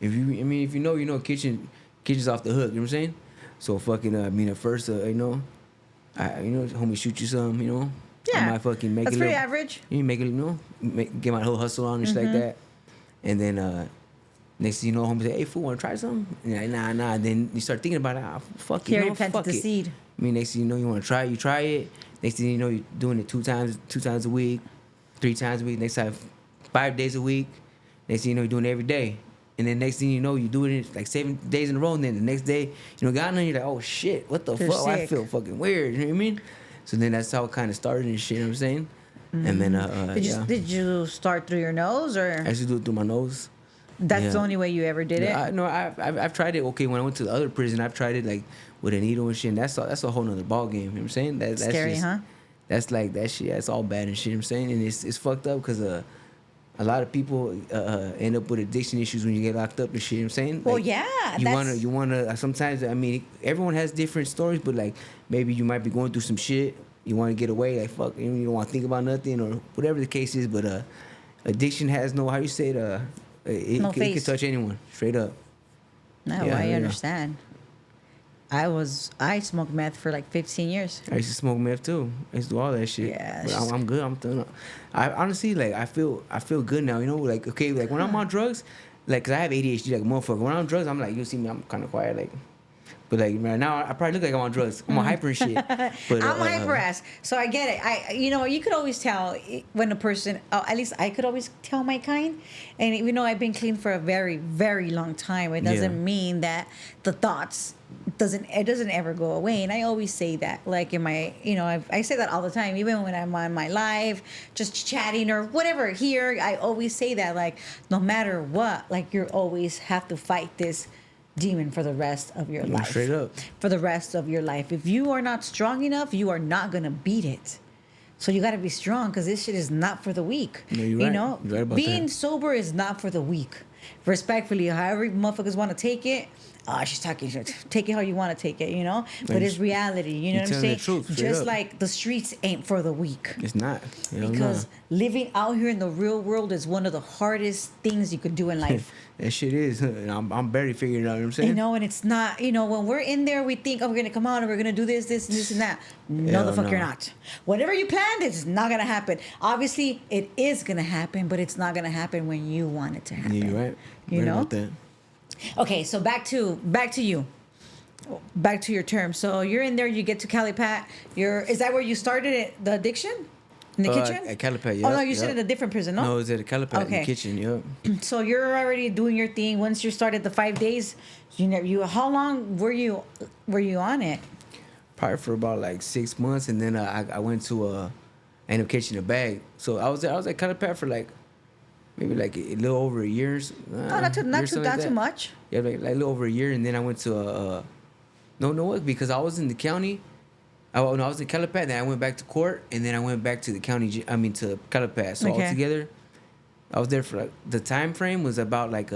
if you know, you know, kitchen's off the hook. You know what I'm saying? So fucking at first, homie shoot you some, you know. Yeah. I might fucking make That's it. pretty average. You make it, you know, get my whole hustle on and shit like that. And then next thing you know, homie say, "Hey, fool, wanna try something?" And you're like, nah. Then you start thinking about it. Fuck it, He already you know, planted fuck the it. seed. I mean, next thing you know, you want to try it. You try it. Next thing you know, you're doing it two times a week, 3 times a week. Next time, 5 days a week. Next thing you know, you're doing it every day. And then next thing you know, you do it like 7 days in a row. And then the next day, you know, got on, you're like, oh shit, what the You're fuck? I sick. feel fucking weird. You know what I mean? So then that's how it kind of started and shit. You know what I'm saying? And then Did you start through your nose, or I used to do it through my nose. that's yeah. the only way you ever did it? I've tried it. Okay, when I went to the other prison, I've tried it like with a needle and shit. And that's a whole nother ball game. You know what I'm saying? That's Scary, just, huh? That's like that shit. That's all bad and shit. You know what I'm saying? And it's fucked up because a lot of people end up with addiction issues when you get locked up and shit. You know what I'm saying? Well, Like, yeah. you wanna. Sometimes I mean, everyone has different stories, but like maybe you might be going through some shit. You want to get away, like fuck. You don't want to think about nothing or whatever the case is. But addiction has no, how you say it. It can touch anyone, straight up. No, Yeah, I yeah. understand. I smoked meth for like 15 years. I used to smoke meth too. I used to do all that shit. Yeah, But it's just- I'm good. I'm done. I honestly like I feel good now. You know, like okay, like when I'm on drugs, like 'cause I have ADHD like a motherfucker. When I'm on drugs, I'm like you see me, I'm kind of quiet like. But like right now, I probably look like I'm on drugs. I'm on hyper and shit. But I'm hyper ass, so I get it. You could always tell when a person. Oh, at least I could always tell my kind. And even though I've been clean for a very, very long time, it doesn't Yeah. mean that the thoughts doesn't ever go away. And I always say that, like in my, I say that all the time, even when I'm on my live, just chatting or whatever. Here, I always say that, like no matter what, like you always have to fight this demon for the rest of your life. Straight up. For the rest of your life. If you are not strong enough, you are not gonna beat it. So you gotta be strong because this shit is not for the weak. No, you're You right. know, You're right about being that. sober is not for the weak. Respectfully, however motherfuckers want to take it. She's talking. Take it how you want to take it, you know. But it's reality. You know what I'm telling saying? the truth, straight Just up. like the streets ain't for the weak. It's not. Hell Because nah. living out here in the real world is one of the hardest things you could do in life. That shit is. And I'm barely figuring it out. You know what I'm saying? You know, and it's not, when we're in there, we think, oh, we're going to come out and we're going to do this, and that. No, Hell the fuck no. you're not. Whatever you planned, it's not going to happen. Obviously, it is going to happen, but it's not going to happen when you want it to happen. Yeah, you're right. You Right know? about that. Okay, so back to you. Back to your term. So you're in there, you get to Calipat. Is that where you started it, the addiction? In the kitchen? At Calipatria, Oh, yeah. no, you said in a different prison, no? No, it was at a Calipatria in Okay. the kitchen, yep. So you're already doing your thing. Once you started the 5 days, how long were you on it? Probably for about like 6 months, and then I went to I ended up catching a bag. So I was at Calipatria for like maybe like a little over a year. No, not too much. Yeah, like a little over a year, and then I went to no what, because I was in the county. I was in Calipatria, then I went back to court, and then I went back to the county. To Calipatria. So Okay. altogether, I was there for like the time frame was about like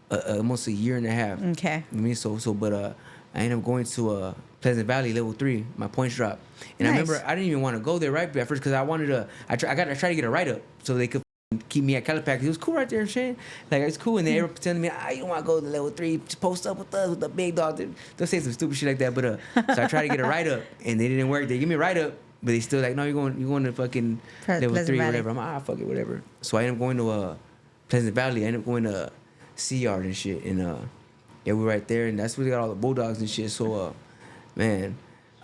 almost a year and a half. Okay. I mean, but I ended up going to Pleasant Valley level 3. My points dropped, and I Nice. remember I didn't even want to go there right at first because I wanted to. I tried to get a write up so they could keep me at Calipatria. It was cool right there and shit. Like it's cool, and they were telling me, you don't want to go to level 3. Just post up with us with the big dog. They'll say some stupid shit like that. But so I tried to get a write up, and they didn't work. They give me a write up, but they still like, no, you're going to fucking level Pleasant 3 or Valley. whatever. I'm like, fuck it, whatever. So I ended up going to Pleasant Valley. I ended up going to C.Os and shit, and yeah, we're right there, and that's where they got all the Bulldogs and shit. So man,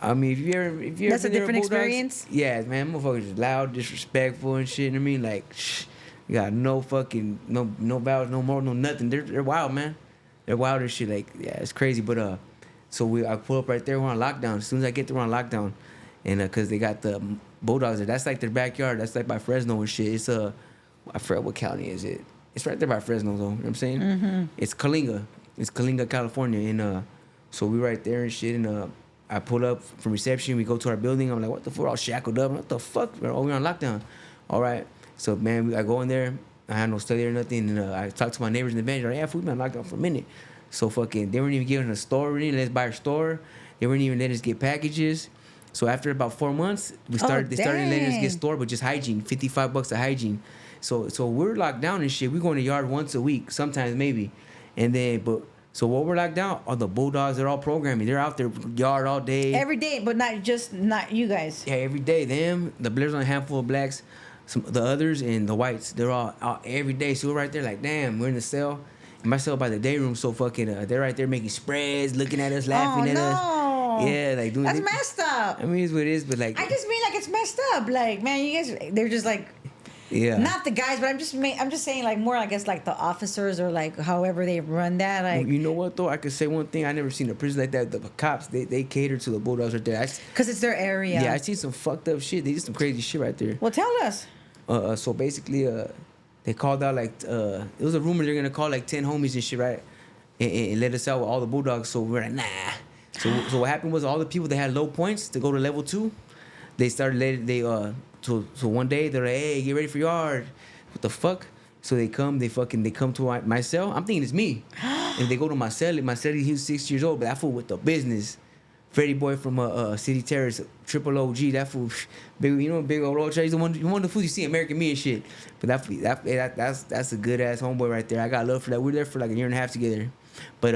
I mean, if you ever That's a been there different with Bulldogs, experience? yeah, man, motherfuckers is loud, disrespectful and shit. You know what I mean, like, you got no fucking no vowels, no more, no nothing. They're wild, man. They're wild and shit. Like, yeah, it's crazy. But so I pull up right there. We're on lockdown. As soon as I get there, we're on lockdown, and cause they got the Bulldogs there. That's like their backyard. That's like by Fresno and shit. It's I forget what county is it. It's right there by Fresno, though. You know what I'm saying? Mm-hmm. It's Kalinga. It's Kalinga, California, and so we right there and shit, and I pull up from reception. We go to our building. I'm like, what the fuck? All shackled up. What the fuck? Oh, we're on lockdown. All right. So man, I go in there. I had no study or nothing, and I talked to my neighbors in the bench. Like, yeah, food been on lockdown for a minute. So fucking, they weren't even giving us a store. They didn't let us buy our store. They weren't even letting us get packages. So after about 4 months, they started letting us get store, but just hygiene, $55 of hygiene. So we're locked down and shit. We go in the yard once a week, sometimes maybe, and then so while we're locked down, all the Bulldogs, they're all programming. They're out there yard all day. Every day, but not you guys. Yeah, every day. Them, the Blairs on a handful of blacks, the others, and the whites. They're all out every day. So we're right there like, damn, we're in the cell. And my cell by the day room, so fucking, they're right there making spreads, looking at us, laughing at us. Yeah, like doing That's messed up. I mean, it's what it is, but like. I just mean like it's messed up. Like, man, you guys, they're just like. Yeah. Not the guys, but I'm just saying like more, I guess, like the officers or like however they run that. Like, you know what though? I could say one thing. I never seen a prison like that. The cops, they cater to the Bulldogs right there. Because it's their area. Yeah, I seen some fucked up shit. They did some crazy shit right there. Well, tell us. So basically, they called out like it was a rumor they're gonna call like 10 homies and shit, right? And let us out with all the Bulldogs. So we're like, nah. So what happened was all the people that had low points to go to level 2, they started letting So one day they're like, hey, get ready for yard. What the fuck? So they come to my cell. I'm thinking it's me. And they go to my cell. He was 6 years old, but that fool with the business. Freddie Boy from City Terrace, Triple OG. That fool, big old old. He's one of the fools you see in American Me and shit. But that's a good ass homeboy right there. I got love for that. We were there for like a year and a half together. But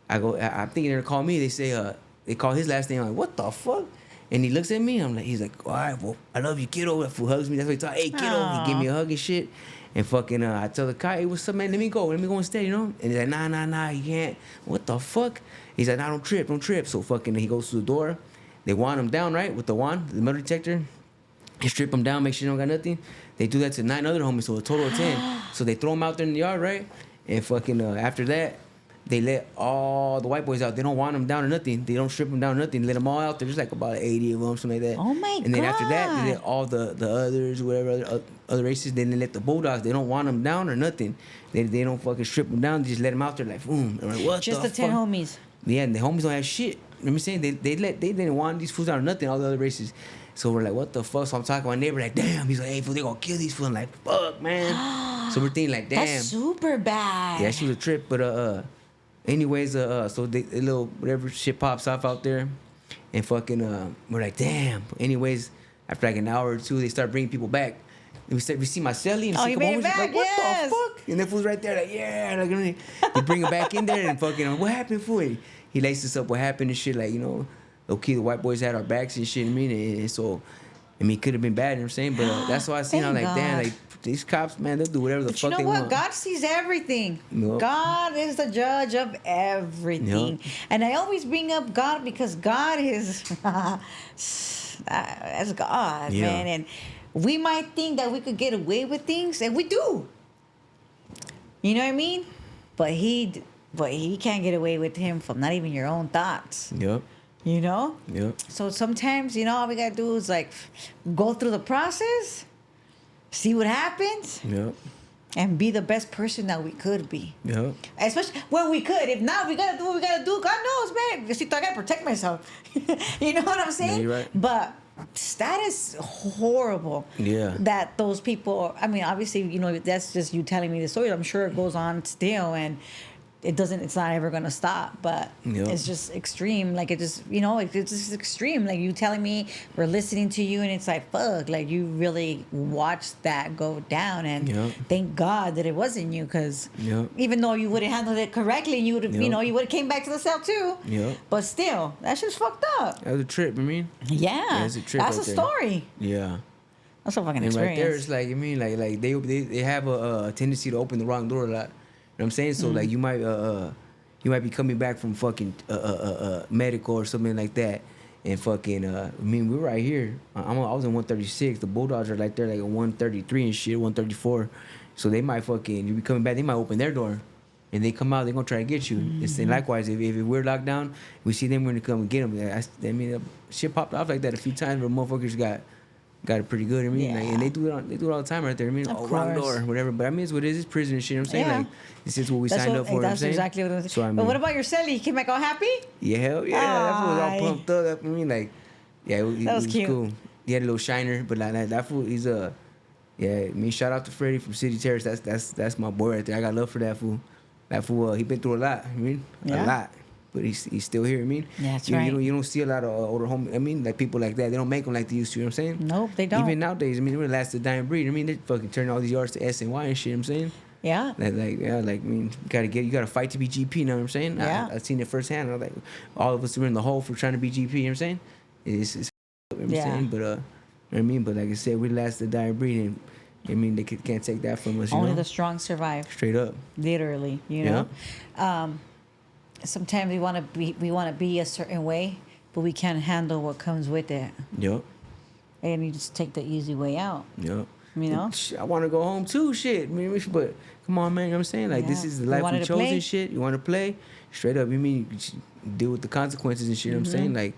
I'm thinking they're gonna call me. They say they call his last name. I'm like, what the fuck? And he looks at me. He's like, all right, well, I love you, kiddo. That fool hugs me. That's what he talks. Hey, kiddo. Aww. He give me a hug and shit. And fucking, I tell the guy, hey, what's up, man? Let me go instead, you know? And he's like, nah, you can't. What the fuck? He's like, nah, don't trip. So fucking, he goes to the door. They wand him down, right? With the wand, the metal detector. They strip him down, make sure you don't got nothing. They do that to 9 other homies, so a total of 10. So they throw him out there in the yard, right? And fucking, after that, they let all the white boys out. They don't want them down or nothing. They don't strip them down or nothing. They let them all out there. There's like about 80 of them, something like that. Oh my And then after that, God. they let all the others, whatever, other races. Then they let the Bulldogs. They don't want them down or nothing. They don't fucking strip them down. They just let them out there like, boom. They're like, what Just the the 10 fuck? homies. Yeah, and the homies don't have shit. You know what I'm saying? They didn't want these fools out or nothing, all the other races. So we're like, what the fuck? So I'm talking to my neighbor like, damn. He's like, hey, fool, they gonna kill these fools. I'm like, fuck, man. So we're thinking like, damn. That's super bad. Yeah, she was a trip, but anyways, so the little whatever shit pops off out there, and fucking we're like, damn. Anyways, after like an hour or two, they start bringing people back. And we see my celly and Oh, see you a couple made it homies, back, like, what yes. the fuck? And that fool's right there, like, yeah. Like, they bring him back in there and fucking, what happened, fool? He laced us up what happened and shit, like, you know, okay, the white boys had our backs and shit, I mean, and so, I mean, it could have been bad, you know what I'm saying? But that's why I seen, I'm Thank like, damn, God. like, these cops, man, they'll do whatever the But fuck you know they what? want. God sees everything. Yup. God is the judge of everything. Yup. And I always bring up God because God is that's God, Yeah. man. And we might think that we could get away with things, and we do. You know what I mean? But he can't get away with him from not even your own thoughts. Yep, You know? yep. So sometimes, you know, all we gotta do is like go through the process, see what happens, Yep. and be the best person that we could be. Yep. Especially when we could. If not, we gotta do what we gotta do. God knows, man. I gotta protect myself. You know what I'm saying? Yeah, you're right. But that is horrible. Yeah. That those people. I mean, obviously, you know, that's just you telling me the story. I'm sure it goes on still, and it's not ever gonna stop. But Yep. it's just extreme. Like it just, it's just extreme. Like you telling me we're listening to you, and it's like fuck. Like you really watched that go down, and Yep. thank God that it wasn't you, because Yep. even though you would have handled it correctly, you would have, Yep. you would have came back to the cell too. Yep. But still, that shit's fucked up. That was a trip. I mean. Yeah, it's a trip that's a right there. story. Yeah. That's a fucking And right experience. there, it's like, I mean, like they have a tendency to open the wrong door a lot. You know what I'm saying? So like you might be coming back from fucking medical or something like that, and fucking I mean, we're right here. I was in 136. The Bulldogs are like they're like a 133 and shit, 134. So they might fucking, you be coming back, they might open their door. And they come out, they're gonna try to get you. It's, and likewise, if we're locked down, we see them, we're gonna come and get them. I mean, shit popped off like that a few times, but motherfuckers got it pretty good. I mean, like, and they do it all the time right there. I mean, Of wrong course. door, whatever. But I mean, it's what it is. It's prison and shit. I'm saying, Yeah. like, this is what we That's signed what- up for. That's I'm saying? exactly what I was. So I mean, But what about your celly? He came back all happy? yeah, hell yeah, that fool was Aye. all pumped up. I mean, like, yeah, That was cute. cool. He had a little shiner, but like that fool, he's yeah. I mean, shout out to Freddie from City Terrace. That's my boy right there. I got love for that fool. That fool, he been through a lot. I mean, Yeah. a lot. But he's still here. I mean, Yeah, that's you, right. You don't see a lot of older homies. I mean, like people like that. They don't make them like they used to. You know what I'm saying? Nope, they don't. Even nowadays, I mean, we're the last dying breed. I mean, they fucking turn all these yards to S and Y and shit. You know what I'm saying? Yeah. I mean, you gotta fight to be GP. You know what I'm saying? Yeah. I seen it firsthand. I was like, all of us were in the hole for trying to be GP. You know what I'm saying? It's you know what I'm Yeah. saying? But you know what I mean? But like I said, we're the last to dying breed, and I mean, they can't take that from us. You Only know? the strong survive. Straight up. Literally, you know. Sometimes we want to be a certain way, but we can't handle what comes with it, Yup. and you just take the easy way out. Yup. You know. I want to go home too. Shit. I mean, but come on, man. You know what I'm saying? Like, this Yeah. is the You life wanted we to chose play? and shit. You want to play? Straight up. You mean you should deal with the consequences and shit. You know what I'm saying? Like,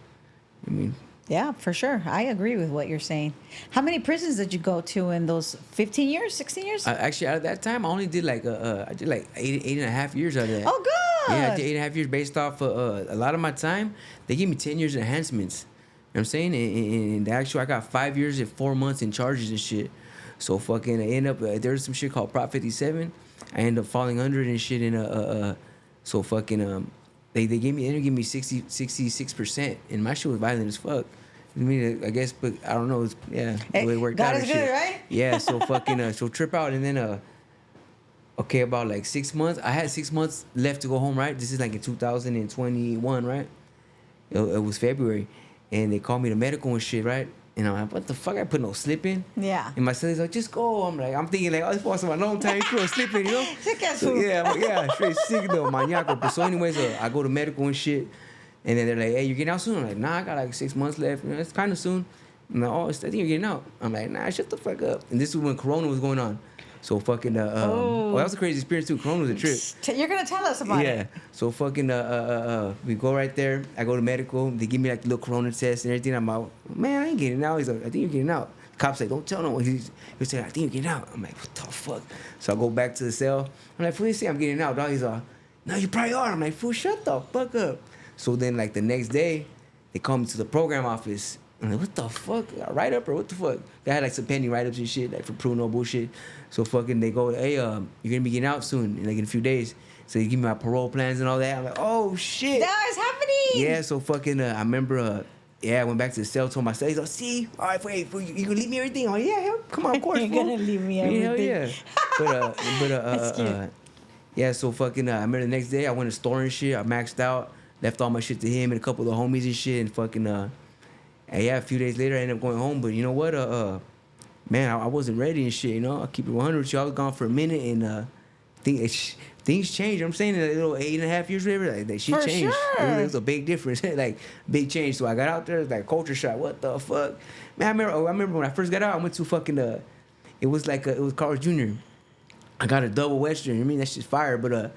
I mean, Yeah, for sure. I agree with what you're saying. How many prisons did you go to in those 15 years, 16 years? actually, at that time, I only did like I did like eight and a half years out of that. Oh, good. Yeah, I did 8.5 years based off a lot of my time. They gave me 10 years enhancements. You know what I'm saying? And actually, I got 5 years and 4 months in charges and shit. So fucking, I end up, there's some shit called Prop 57. I end up falling under it and shit. And so fucking, they ended up giving me 66%. And my shit was violent as fuck. I mean, I guess, but I don't know. It's, yeah, the way it worked God out is and good, shit. right? Yeah, so fucking, so trip out. And then, okay, about like 6 months. I had 6 months left to go home, right? This is like in 2021, right? It was February. And they called me to medical and shit, right? And I'm like, what the fuck? I put no slip in. Yeah. And my son's like, just go. I'm thinking like, oh, this was my long time. You put a slip in, you know? Sick ass So, fool. yeah, I'm like, yeah, straight sick though, maniaco. But so anyways, I go to medical and shit. And then they're like, hey, you getting out soon? I'm like, nah, I got like 6 months left. You know, it's kind of soon. I'm like, oh, I think you're getting out. I'm like, nah, shut the fuck up. And this is when Corona was going on. So fucking, oh, that was a crazy experience too. Corona was a trip. You're going to tell us about Yeah. it. So fucking, we go right there. I go to medical. They give me like the little Corona test and everything. I'm out. Man, I ain't getting out. He's like, I think you're getting out. The cop's like, don't tell no one. He's like, I think you're getting out. I'm like, what the fuck? So I go back to the cell. I'm like, fool, you say I'm getting out, dog. He's like, no, you probably are. I'm like, fool, shut the fuck up. So then like the next day, they call me to the program office. I'm like, what the fuck? Write up or what the fuck? They had like some pending write-ups and shit, like for proving no bullshit. So fucking they go, hey, you're gonna be getting out soon, like in a few days. So they give me my parole plans and all that. I'm like, oh shit. That is happening. Yeah, so fucking, I remember, I went back to the cell, told my cell, he's like, see, all right, wait, you gonna leave me everything? I'm like, yeah, hell, come on, of course, You're fool. gonna leave me Hell everything. yeah. That's cute. Yeah, so fucking, I remember the next day, I went to the store and shit, I maxed out, left all my shit to him and a couple of the homies and shit, and fucking, and yeah, a few days later, I ended up going home, but you know what, man, I wasn't ready and shit, you know, I keep it 100 with you, I was gone for a minute, and things changed. I'm saying in a little 8.5 years later, like that shit For changed. sure. It was a big difference, like big change. So I got out there, it was like culture shock. What the fuck, man? I remember when I first got out, I went to fucking it was Carl's Jr. I got a double Western. I mean, that shit's fire, but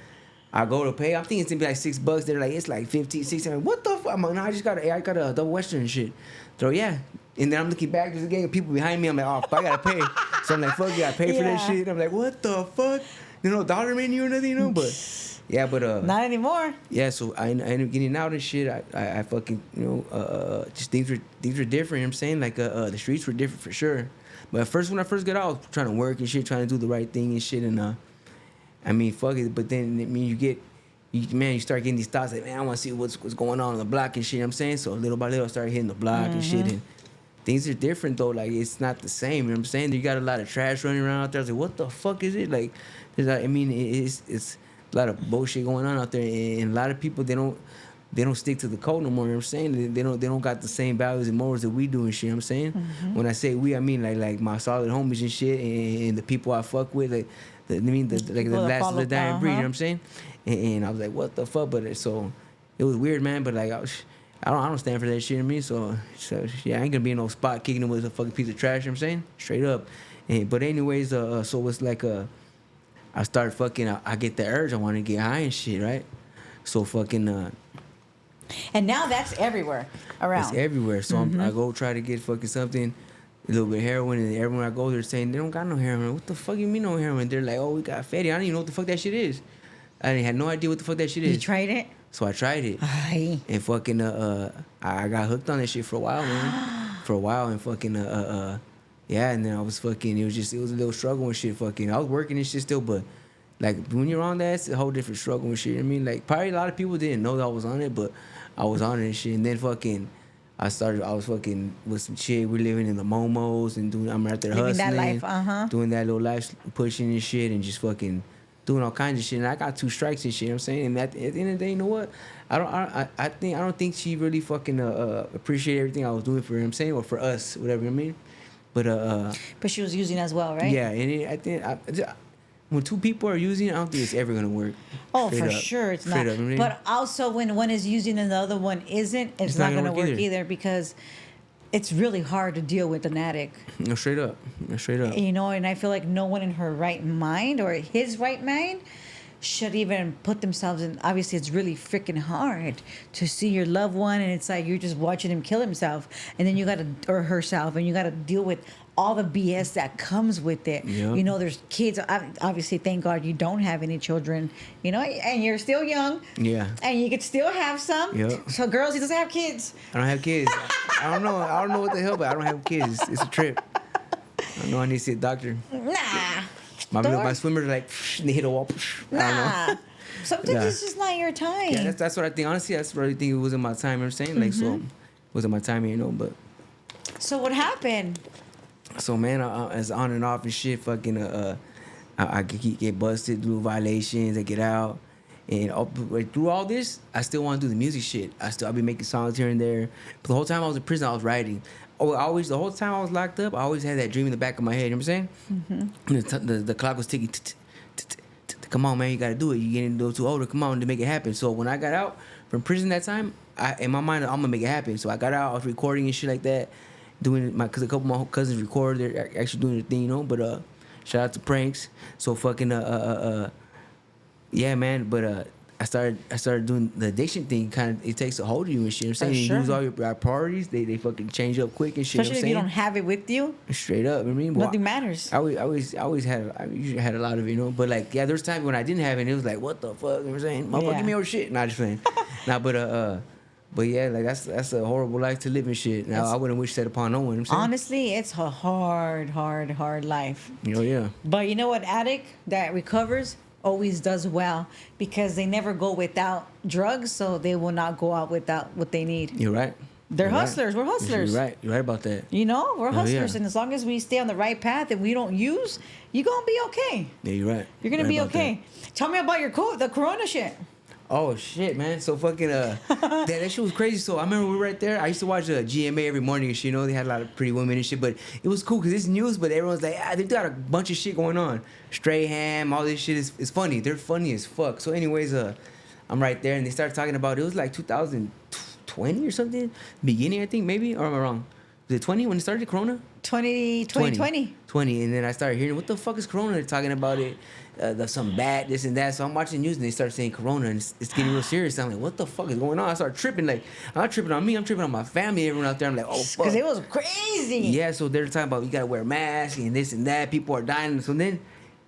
I go to pay. I'm thinking it's gonna be like $6. They're like, it's like 15, 16. I'm like, what the fuck? I'm like, no, I got a double Western and shit. So yeah. And then I'm looking back, there's a gang of people behind me. I'm like, oh, fuck, I gotta pay. So I'm like, fuck, you gotta pay for that Yeah. shit. I'm like, what the fuck? You know, dollar menu or nothing, you know? But yeah, but Not anymore. yeah, so I ended up getting out and shit. I fucking, you know, just things were different. You know what I'm saying? Like the streets were different for sure. But at first, when I first got out, I was trying to work and shit, trying to do the right thing and shit. And I mean, fuck it. But then I mean, you get you start getting these thoughts like, man, I want to see what's going on the block and shit. You know what I'm saying? So little by little, I started hitting the block and shit. And things are different though. Like it's not the same. You know what I'm saying? You got a lot of trash running around out there. I was like, what the fuck is it? Like, I mean, it's a lot of bullshit going on out there, and a lot of people they don't stick to the code no more. You know what I'm saying? They don't got the same values and morals that we do and shit. You know what I'm saying? When I say we, I mean like my solid homies and shit, and the people I fuck with, like the last of the dying breed. You know what I'm saying? And I was like, what the fuck? But so it was weird, man. But like I don't stand for that shit. You know what I mean? So yeah, I ain't gonna be in no spot kicking it with a fucking piece of trash. You know what I'm saying? Straight up. But anyways, so it's like I started fucking. I get the urge. I want to get high and shit, right? So fucking. And now that's everywhere around. It's everywhere. So I go try to get fucking something, a little bit of heroin, and everyone I go, they're saying they don't got no heroin. What the fuck you mean no heroin? They're like, oh, we got fatty. I don't even know what the fuck that shit is. I had no idea what the fuck that shit is. You tried it? So I tried it. Aye. And fucking I got hooked on that shit for a while, man. For a while, and fucking yeah, and then I was fucking. It was a little struggle and shit. Fucking, I was working and shit still, but like when you're on that, it's a whole different struggle and shit. I mean, like probably a lot of people didn't know that I was on it, but I was on it and shit. And then fucking, I was fucking with some chick. We're living in the momos and doing. I'm right there Living hustling, that life, doing that little life, pushing and shit, and just fucking doing all kinds of shit. And I got 2 strikes and shit. You know what I'm saying? And at the end of the day, you know what? I don't think she really fucking appreciated everything I was doing for her. You know what I'm saying, or for us, whatever. You know what I mean? But she was using as well, right? Yeah, and I think when 2 people are using it, I don't think it's ever gonna work. Oh, Straight for up. sure it's Straight not. up, you know what I mean? But also when one is using and the other one isn't, it's not going to work either because it's really hard to deal with an addict. No, straight up. You know, and I feel like no one in her right mind or his right mind should even put themselves in. Obviously, it's really freaking hard to see your loved one, and it's like you're just watching him kill himself, and then you got to, or herself, and you got to deal with all the BS that comes with it. Yep. You know, there's kids. Obviously, thank God you don't have any children. You know, and you're still young. Yeah. And you could still have some. Yep. So, girls, he doesn't have kids. I don't have kids. I don't know what the hell, but I don't have kids. It's a trip. I know I need to see a doctor. Nah. My swimmers are like, they hit a wall. I don't know. Sometimes it's just not your time. Yeah, that's what I think. Honestly, that's what I think. It wasn't my time. You know what I'm saying? Like, so, it wasn't my time, you know, but. So, what happened? So, man, as on and off and shit, fucking, I get busted, do violations, I get out. And through all this, I still want to do the music shit. I'll be making songs here and there. But the whole time I was in prison, I was writing. The whole time I was locked up, I always had that dream in the back of my head. You know what I'm saying? And the clock was ticking. Come on, man, you gotta do it. You getting a little too older. Come on, to make it happen. So when I got out from prison that time, in my mind, I'm gonna make it happen. So I got out, I was recording and shit like that, cause a couple of my cousins recorded. They're actually doing their thing, you know. But shout out to Pranks. So fucking yeah, man. But I started doing the addiction thing. Kind of, it takes a hold of you and shit. You know what I'm saying? Sure. You lose all your priorities. They fucking change up quick and shit. Especially if you don't have it with you. Straight up, you know what I mean? Nothing matters. I usually had a lot of it, you know. But like, yeah, there's times when I didn't have it, and it was like, what the fuck? You know what I'm saying? Motherfucker, give me your shit. Nah, just playing. Nah, but yeah, like that's a horrible life to live and shit. Now I wouldn't wish that upon no one. You know what I'm saying? Honestly, it's a hard life. You know, yeah. But you know what? Addict that recovers always does well because they never go without drugs, so they will not go out without what they need. You're right. They're You're hustlers. Right. We're hustlers. You're right. You're right about that. You know, we're hustlers, yeah. and as long as we stay on the right path and we don't use, you're gonna be okay. Yeah, you're right. You're gonna right be about okay. Tell me about the corona shit. Oh shit, man! So fucking that shit was crazy. So I remember we were right there. I used to watch GMA every morning and shit. You know, they had a lot of pretty women and shit. But it was cool because it's news. But everyone's like, they got a bunch of shit going on. Stray ham, all this shit is funny. They're funny as fuck. So anyways, I'm right there and they started talking about it was like 2020 or something, beginning I think maybe, or am I wrong? Was it 20 when it started Corona? 2020. 20, and then I started hearing, what the fuck is Corona? They're talking about it, some bat, this and that. So I'm watching the news and they start saying Corona, and it's getting real serious. I'm like, what the fuck is going on? I start tripping. Like, I'm not tripping on me, I'm tripping on my family, everyone out there. I'm like, oh, fuck. Because it was crazy. Yeah, so they're talking about you gotta wear masks and this and that. People are dying. So then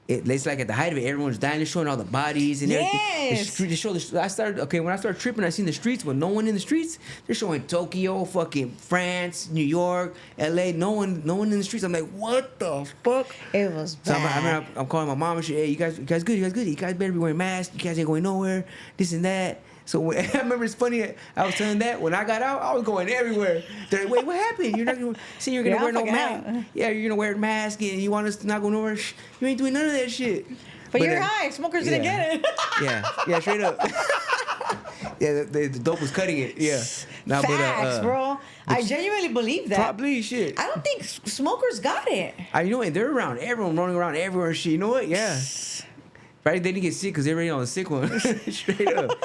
it's like at the height of it, everyone's dying. They're showing all the bodies and everything. Yes. They show when I started tripping, I seen the streets, but no one in the streets. They're showing Tokyo, fucking France, New York, LA. No one in the streets. I'm like, what the fuck? It was So bad. I'm calling my mom and shit. Hey, you guys good? You guys better be wearing masks. You guys ain't going nowhere. This and that. So when, I remember it's funny. I was telling that when I got out, I was going everywhere. They're like, wait, what happened? You're not gonna say you're gonna Yeah, wear no fucking mask. out. Yeah, you're gonna wear a mask and you want us to not go nowhere. You ain't doing none of that shit. But you're then- high. Smokers didn't get it. Yeah, straight up. Yeah, the dope was cutting it. Yeah. Nah, Facts, bro. I genuinely believe that. Probably shit. I don't think smokers got it. You know, and they're around everyone, running around everywhere and shit. You know what? Yeah. Right, they didn't get sick because they're already on the sick one. Straight up.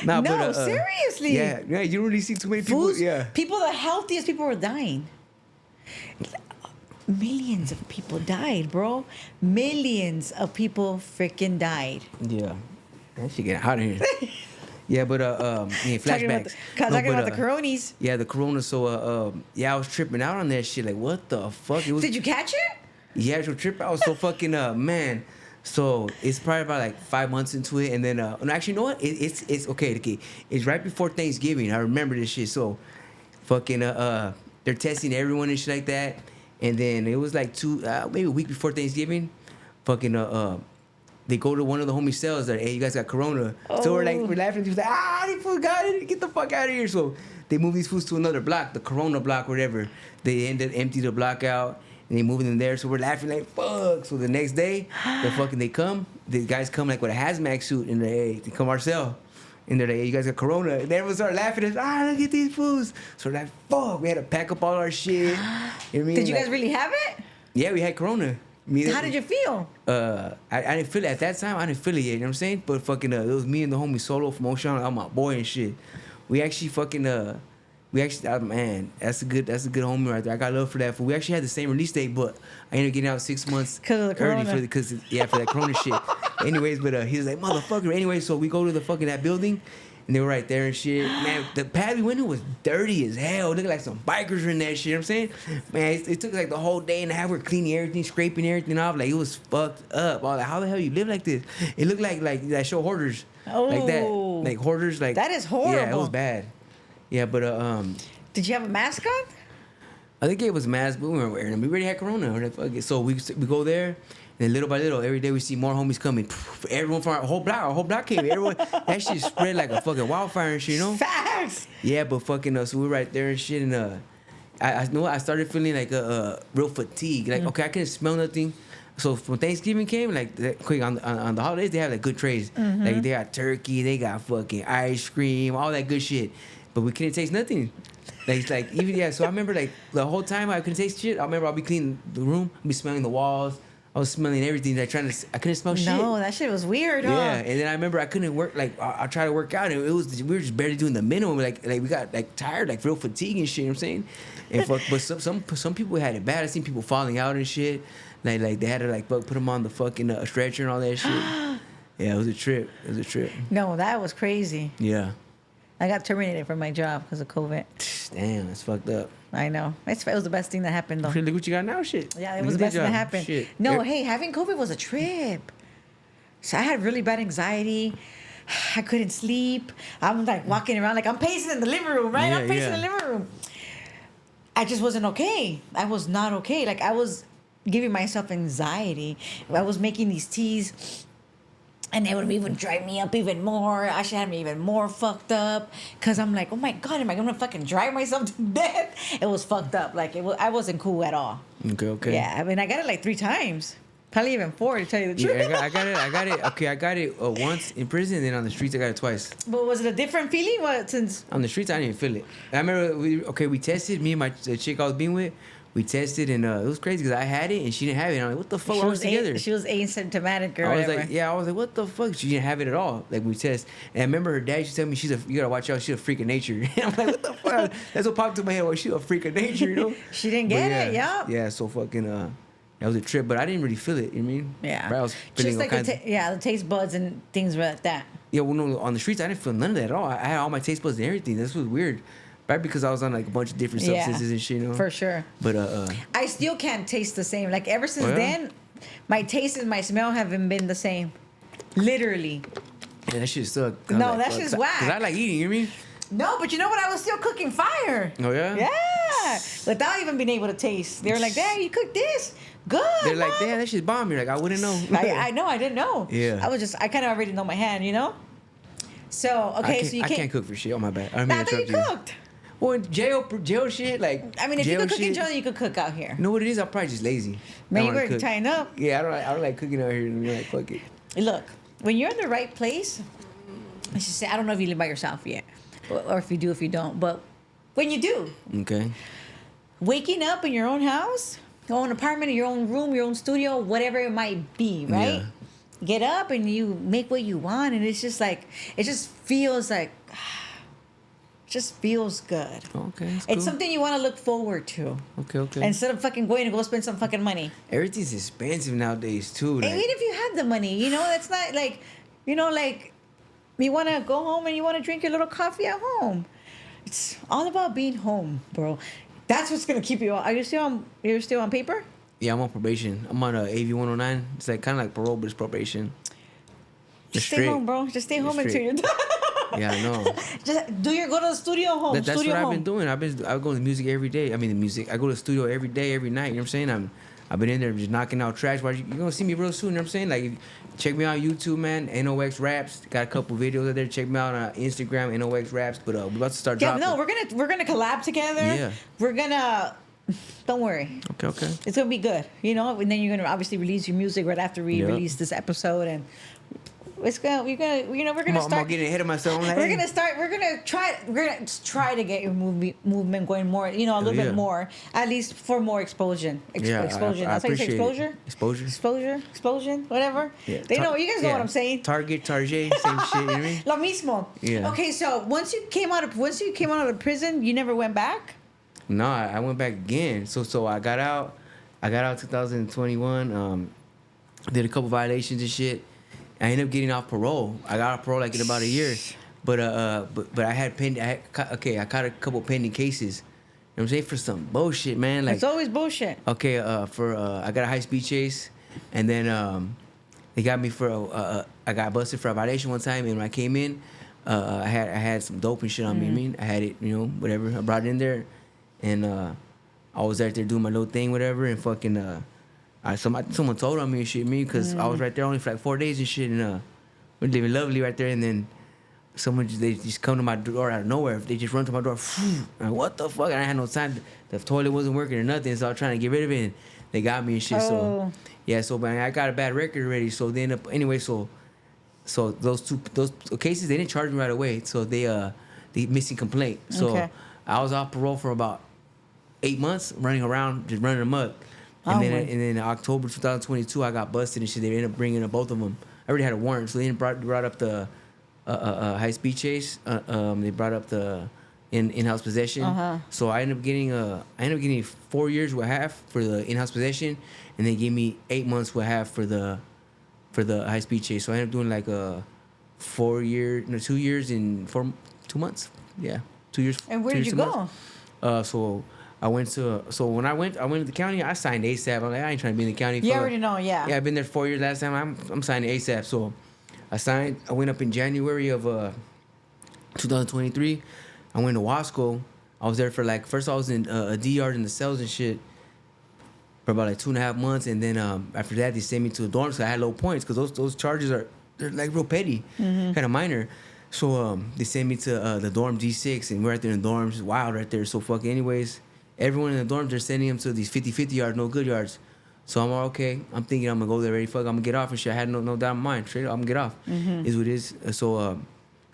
Nah, No, seriously. Yeah, you don't really see too many people. Fools, Yeah. people, the healthiest people were dying. Millions of people died, bro. Millions of people freaking died. Yeah. That shit getting hot in here. Yeah, but flashbacks. Talking about the coronies. Yeah, the corona. So I was tripping out on that shit. Like, what the fuck? It was. Did you catch it? Yeah, actual trip. I was so fucking man. So it's probably about like 5 months into it, and then no, actually, you know what? It's okay. Okay, it's right before Thanksgiving. I remember this shit. So, fucking they're testing everyone and shit like that, and then it was like maybe a week before Thanksgiving. Fucking they go to one of the homie cells. That hey, you guys got corona. So we're laughing. He's like, they forgot it. Get the fuck out of here. So they move these fools to another block, the corona block, whatever. They ended empty the block out. And they moving them there, so we're laughing like fuck. So the next day, the guys come like with a hazmat suit, and they come our cell, and they're like, hey, you guys got corona. And everyone started laughing at us. Look at these fools. So we're like, fuck, we had to pack up all our shit. You know what I mean? Did you guys really have it? Yeah, we had corona. How did you feel? I didn't feel it at that time. I didn't feel it yet. You know what I'm saying? But fucking, it was me and the homie Solo from Ocean. I'm my boy and shit. We actually fucking man, that's a good homie right there. I got love for that. We actually had the same release date, but I ended up getting out 6 months 'Cause of the early corona. for that corona shit. Anyways, but he was like, motherfucker. Anyway, so we go to the fucking that building, and they were right there and shit. Man, the pad we went to was dirty as hell. Looked like some bikers were in that shit. You know what I'm saying? Man, it took like the whole day and a half. We're cleaning everything, scraping everything off. Like, it was fucked up. I was like, how the hell you live like this? It looked like that show Hoarders. Like that. Oh. Like Hoarders. Like That is horrible. Yeah, it was bad. Yeah, but Did you have a mask on? I think it was masks, but we weren't wearing them. We already had corona. We're like, fuck it. So we go there, and then little by little, every day we see more homies coming. Everyone from our whole block came. Everyone, that shit spread like a fucking wildfire and shit, you know? Facts. Yeah, but fucking, so we were right there and shit, and I know I started feeling like real fatigue. Like, okay, I couldn't smell nothing. So when Thanksgiving came, like, quick on the holidays, they have like good trays. Like they got turkey, they got fucking ice cream, all that good shit. But we couldn't taste nothing. Like even yeah. So I remember like the whole time I couldn't taste shit. I remember I'll be cleaning the room, I'll be smelling the walls. I was smelling everything. I couldn't smell shit. No, that shit was weird, huh? Yeah, and then I remember I couldn't work. Like I tried to work out, and we were just barely doing the minimum. Like we got like tired, like real fatigue and shit. You know what I'm saying? And but some people had it bad. I seen people falling out and shit. Like they had to like put them on the fucking stretcher and all that shit. Yeah, it was a trip. No, that was crazy. Yeah. I got terminated from my job because of COVID. Damn, that's fucked up. I know. It was the best thing that happened, though. Look what you got now, shit. Yeah, it Look was at the best thing that job. happened. Shit. No, Yeah. hey, having COVID was a trip. So I had really bad anxiety. I couldn't sleep. I'm like walking around, like I'm pacing in the living room, right? Yeah, I'm pacing yeah. in the living room. I just wasn't okay. I was not okay. Like I was giving myself anxiety. I was making these teas. And it would even drive me up even more. Actually, had me even more fucked up. Because I'm like, oh my God, am I going to fucking drive myself to death? It was fucked up. Like, I wasn't cool at all. Okay. Yeah, I mean, I got it like 3 times. Probably even 4, to tell you the truth. Yeah, I got it. Okay, I got it once in prison, and then on the streets I got it twice. But was it a different feeling? What, since... On the streets I didn't even feel it. I remember we tested, me and the chick I was being with, we tested, and it was crazy because I had it and she didn't have it. And I'm like, what the fuck? I was together. She was asymptomatic or I was whatever. like, I was like, what the fuck? She didn't have it at all. Like we test, and I remember her dad. She told me you gotta watch out. She's a freak of nature. I'm like, what the fuck? That's what popped in my head. Well, she's a freak of nature, you know? She didn't get it. Yep. Yeah. So fucking that was a trip, but I didn't really feel it. You know what I mean? Yeah. But I was feeling Just all like kinds. the taste buds and things like that. Yeah, well, no, on the streets I didn't feel none of that at all. I had all my taste buds and everything. This was weird. Right, because I was on like a bunch of different substances and shit, you know. For sure. But I still can't taste the same. Like ever since Oh, yeah? then, My taste and my smell haven't been the same. Literally. Yeah, that shit sucked. No, that shit's whack. Cause I like eating. You know what I mean? No, but you know what? I was still cooking fire. Oh yeah. Yeah. Without even being able to taste. They were like, "Damn, you cooked this? Good." They're like, Mom." damn, that shit's bomb. You're like, I wouldn't know. I know. I didn't know. Yeah. I kind of already know my hand, you know. So okay, so you I can't. can't cook for shit. Oh my bad. I I thought you cooked. Well, in jail shit, like. I mean, if you jail could cook in shit- jail, you could cook out here. You know what it is? I'm probably just lazy. Man, I you don't wanna were cook. tying up. Yeah, I don't like cooking out here. And you're like, fuck it. Look, when you're in the right place, I should say, I don't know if you live by yourself yet, or if you do, if you don't, but when you do, Okay. waking up in your own house, your own apartment, your own room, your own studio, whatever it might be, right? Yeah. Get up and you make what you want, and it's just like, it just feels like, just feels good. Okay. That's It's cool. something you want to look forward to. Okay. Instead of fucking going to go spend some fucking money. Everything's expensive nowadays too. Like, Even if you had the money, you know, that's not like, you know, like, you want to go home and you want to drink your little coffee at home. It's all about being home, bro. That's what's gonna keep you on. Are you still on? You're still on paper? yeah, I'm on probation. I'm on AV 109. It's like kind of like parole, but it's probation. Just It's stay strict. home, bro. Just stay It's home until strict. you're done. Yeah, I know. Just go to the studio home. That's studio what home. I've been doing. I go to the music every day. I mean, the music. I go to the studio every day, every night. You know what I'm saying? I've been in there just knocking out tracks. You're gonna see me real soon. You know what I'm saying? Like, check me out on YouTube, man. NOX Raps. Got a couple videos out there. Check me out on Instagram, NOX Raps. But we're about to start Yeah, dropping. no, we're gonna collab together. Yeah. We're gonna. Don't worry. Okay. It's gonna be good, you know. And then you're gonna obviously release your music right after we Yep. release this episode, and we're gonna I'm start. getting ahead of myself. I'm like, We're hey. gonna start. We're gonna just try to get your movement going more. You know, a little yeah. bit more, at least for more exposure. Yeah, Explosion. I That's how you say appreciate it. exposure. Exposure. Explosion. Whatever. Yeah. They know. You guys know what I'm saying. Target, same shit. You know what I mean? Lo mismo. Yeah. Okay, so once you came out of prison, you never went back. No, I went back again. So I got out. 2021. Did a couple violations and shit. I ended up getting off parole. I got off parole like in about a year. But I had pending. I caught a couple pending cases. You know what I'm saying? For some bullshit, man. Like It's always bullshit. okay, I got a high speed chase, and then they got me for I got busted for a violation one time, and when I came in, I had some dope and shit on me. I mean, I had it, you know, whatever. I brought it in there, and I was right there doing my little thing, whatever, and fucking someone told on me and shit, me, because I was right there only for like 4 days and shit, and we're living lovely right there, and then they just come to my door out of nowhere. They just run to my door. Like, what the fuck? And I had no time. The toilet wasn't working or nothing, so I was trying to get rid of it. And they got me and shit. Oh. So yeah, so man, I got a bad record already. So then anyway, so those cases they didn't charge me right away. So they missing complaint. So Okay. I was off parole for about 8 months, running around, just running amok. And then in October 2022, I got busted and shit. They ended up bringing up both of them. I already had a warrant, so they brought up the high speed chase. They brought up the in-house possession. Uh-huh. So I ended up getting 4 years with half for the in-house possession, and they gave me 8 months with half for the high speed chase. So I ended up doing like a 2 years and 2 months. Yeah, 2 years. And where 2 did years, you 2 go? months. When I went to the county, I signed ASAP. I'm like, I ain't trying to be in the county. You for- already know, yeah. Yeah, I've been there 4 years. Last time I'm signing ASAP. So I signed. I went up in January of 2023. I went to Wasco. I was there for like first I was in a D yard in the cells and shit for about like 2.5 months, and then after that they sent me to the dorms. So I had low points because those charges they're like real petty, kind of minor. So they sent me to the dorm G6, and we're right there in the dorms. It's wild right there. So fucking anyways, everyone in the dorms they're sending them to these 50-50 yards, no good yards. So I'm all okay. I'm thinking I'm gonna go there ready. Fuck, I'm gonna get off and shit. I had no doubt in my mind. Straight up, I'm gonna get off. Is what it is. So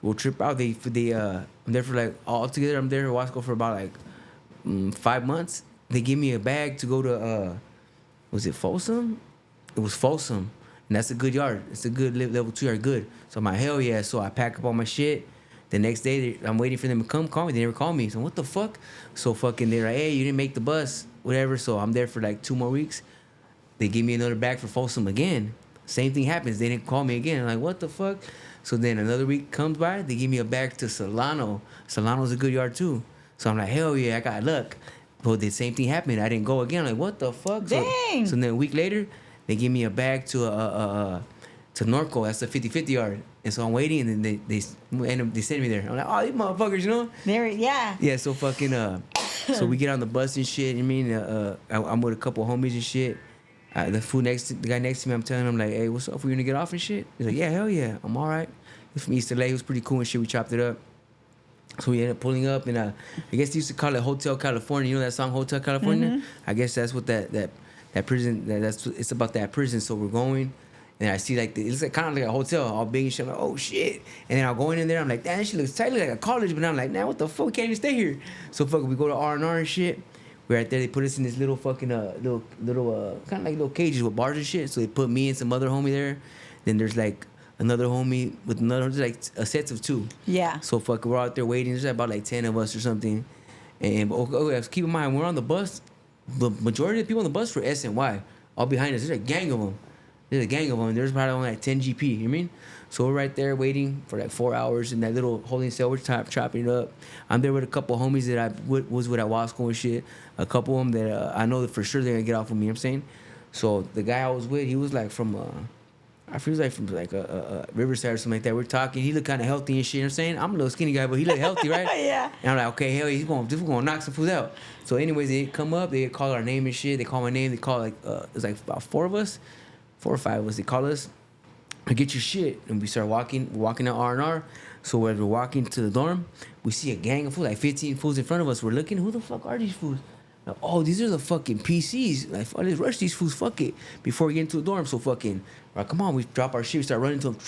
we'll trip out. I'm there for like all together. I'm there in Wasco for about like 5 months. They give me a bag to go to was it Folsom? It was Folsom, and that's a good yard. It's a good level 2 yard, good. So I'm like, hell yeah. So I pack up all my shit. The next day, I'm waiting for them to come call me. They never call me. So what the fuck? So fucking they're like, hey, you didn't make the bus, whatever. So I'm there for like 2 more weeks. They give me another bag for Folsom again. Same thing happens. They didn't call me again. I'm like, what the fuck? So then another week comes by. They give me a bag to Solano. Solano's a good yard too. So I'm like, hell yeah, I got luck. But the same thing happened. I didn't go again. I'm like, what the fuck? Dang. So then a week later, they give me a bag to Norco. That's the 50-50 yard. And so I'm waiting, and then they send me there. I'm like, oh, these motherfuckers, you know? Yeah. Yeah, so fucking, so we get on the bus and shit. I mean, I'm with a couple homies and shit. The guy next to me, I'm telling him, like, hey, what's up? We gonna get off and shit? He's like, yeah, hell yeah, I'm all right. He's from East LA. He was pretty cool and shit. We chopped it up. So we ended up pulling up, and I guess they used to call it Hotel California. You know that song, Hotel California? Mm-hmm. I guess that's what that prison, it's about that prison. So we're going, and I see, like, it's like kind of like a hotel, all big and shit. I'm like, oh, shit. And then I'm going in there. I'm like, damn, this shit looks tightly like a college. But I'm like, nah, what the fuck? We can't even stay here. So fuck, we go to R&R and shit. We're right there. They put us in this little fucking, little kind of like little cages with bars and shit. So they put me and some other homie there. Then there's, like, another homie with another, like a set of two. Yeah. So fuck, we're out there waiting. There's about like 10 of us or something. And keep in mind, we're on the bus. The majority of the people on the bus were SNY. All behind us. There's a gang of them. There's probably only like 10 GP. You know what I mean? So we're right there waiting for like 4 hours in that little holding cell. We're chopping it up. I'm there with a couple of homies that I was with at Wasco and shit. A couple of them that I know that for sure they're gonna get off with me. You know what I'm saying? So the guy I was with, he was like from I feel like from like a Riverside or something like that. We're talking. He looked kind of healthy and shit. You know what I'm saying? I'm a little skinny guy, but he looked healthy, right? Yeah. And I'm like, okay, hell, we're gonna knock some food out. So anyways, they come up. They call our name and shit. They call my name. They call like it's like about 4 or 5 of us. They call us. Get your shit, and we start walking out R&R. So as we're walking to the dorm, we see a gang of fools, like 15 fools in front of us. We're looking, who the fuck are these fools? Like, oh, these are the fucking PCs. Like, let's rush these fools, fuck it, before we get into the dorm. So fucking, right, come on, we drop our shit, we start running to them.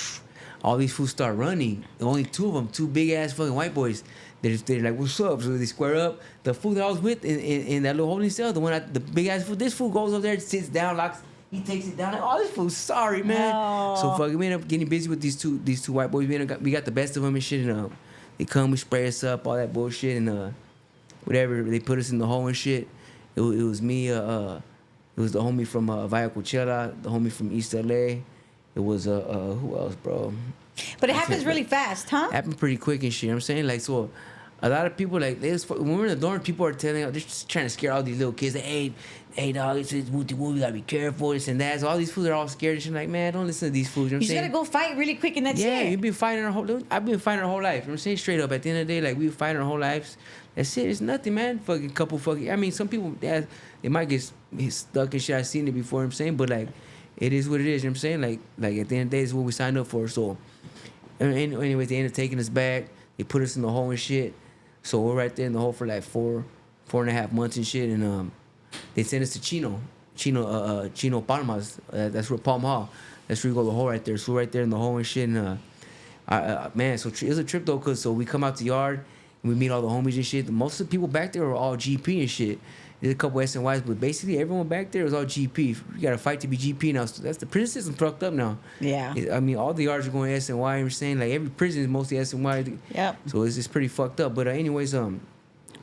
All these fools start running. Only 2 of them, 2 big ass fucking white boys. They're like, what's up? So they square up. The fool that I was with in that little holding cell, the big ass fool, this fool goes over there, sits down, locks. He takes it down. Like, oh, this fool's sorry, man. No. So fucking, we end up getting busy with these two white boys. We got the best of them and shit. And they come, we spray us up, all that bullshit, and whatever. They put us in the hole and shit. It was me. It was the homie from Via Coachella, the homie from East LA. It was who else, bro? But it happens really fast, huh? Happened pretty quick and shit. You know what I'm saying, like, so. A lot of people, like, when we're in the dorm, people are telling, they're just trying to scare all these little kids. Like, hey, dog, it's wooty woo, you gotta be careful, this and that. So all these fools are all scared and shit. Like, man, don't listen to these fools. You know what I'm saying? You just gotta go fight really quick, and that's it. Yeah, you've been fighting I've been fighting our whole life. You know what I'm saying? Straight up, at the end of the day, like, we've fighting our whole lives. That's it. It's nothing, man. I mean, some people, they might get stuck and shit. I've seen it before, you know what I'm saying? But, like, it is what it is, you know what I'm saying? Like at the end of the day, it's what we signed up for. So, anyways, they ended up taking us back. They put us in the hole and shit. So we're right there in the hole for like 4.5 months and shit, and they sent us to Chino Palmas. That's where Palm Hall. That's where you go the hole right there. So we're right there in the hole and shit, and man, so it was a trip though, cause so we come out the yard and we meet all the homies and shit. Most of the people back there are all GP and shit. There's a couple SNYs, but basically everyone back there is all GP. You gotta fight to be GP now. So that's the prison system fucked up now. Yeah. I mean, all the yards are going SNY. I'm saying, like, every prison is mostly SNY. Yep. So it's pretty fucked up. But anyways,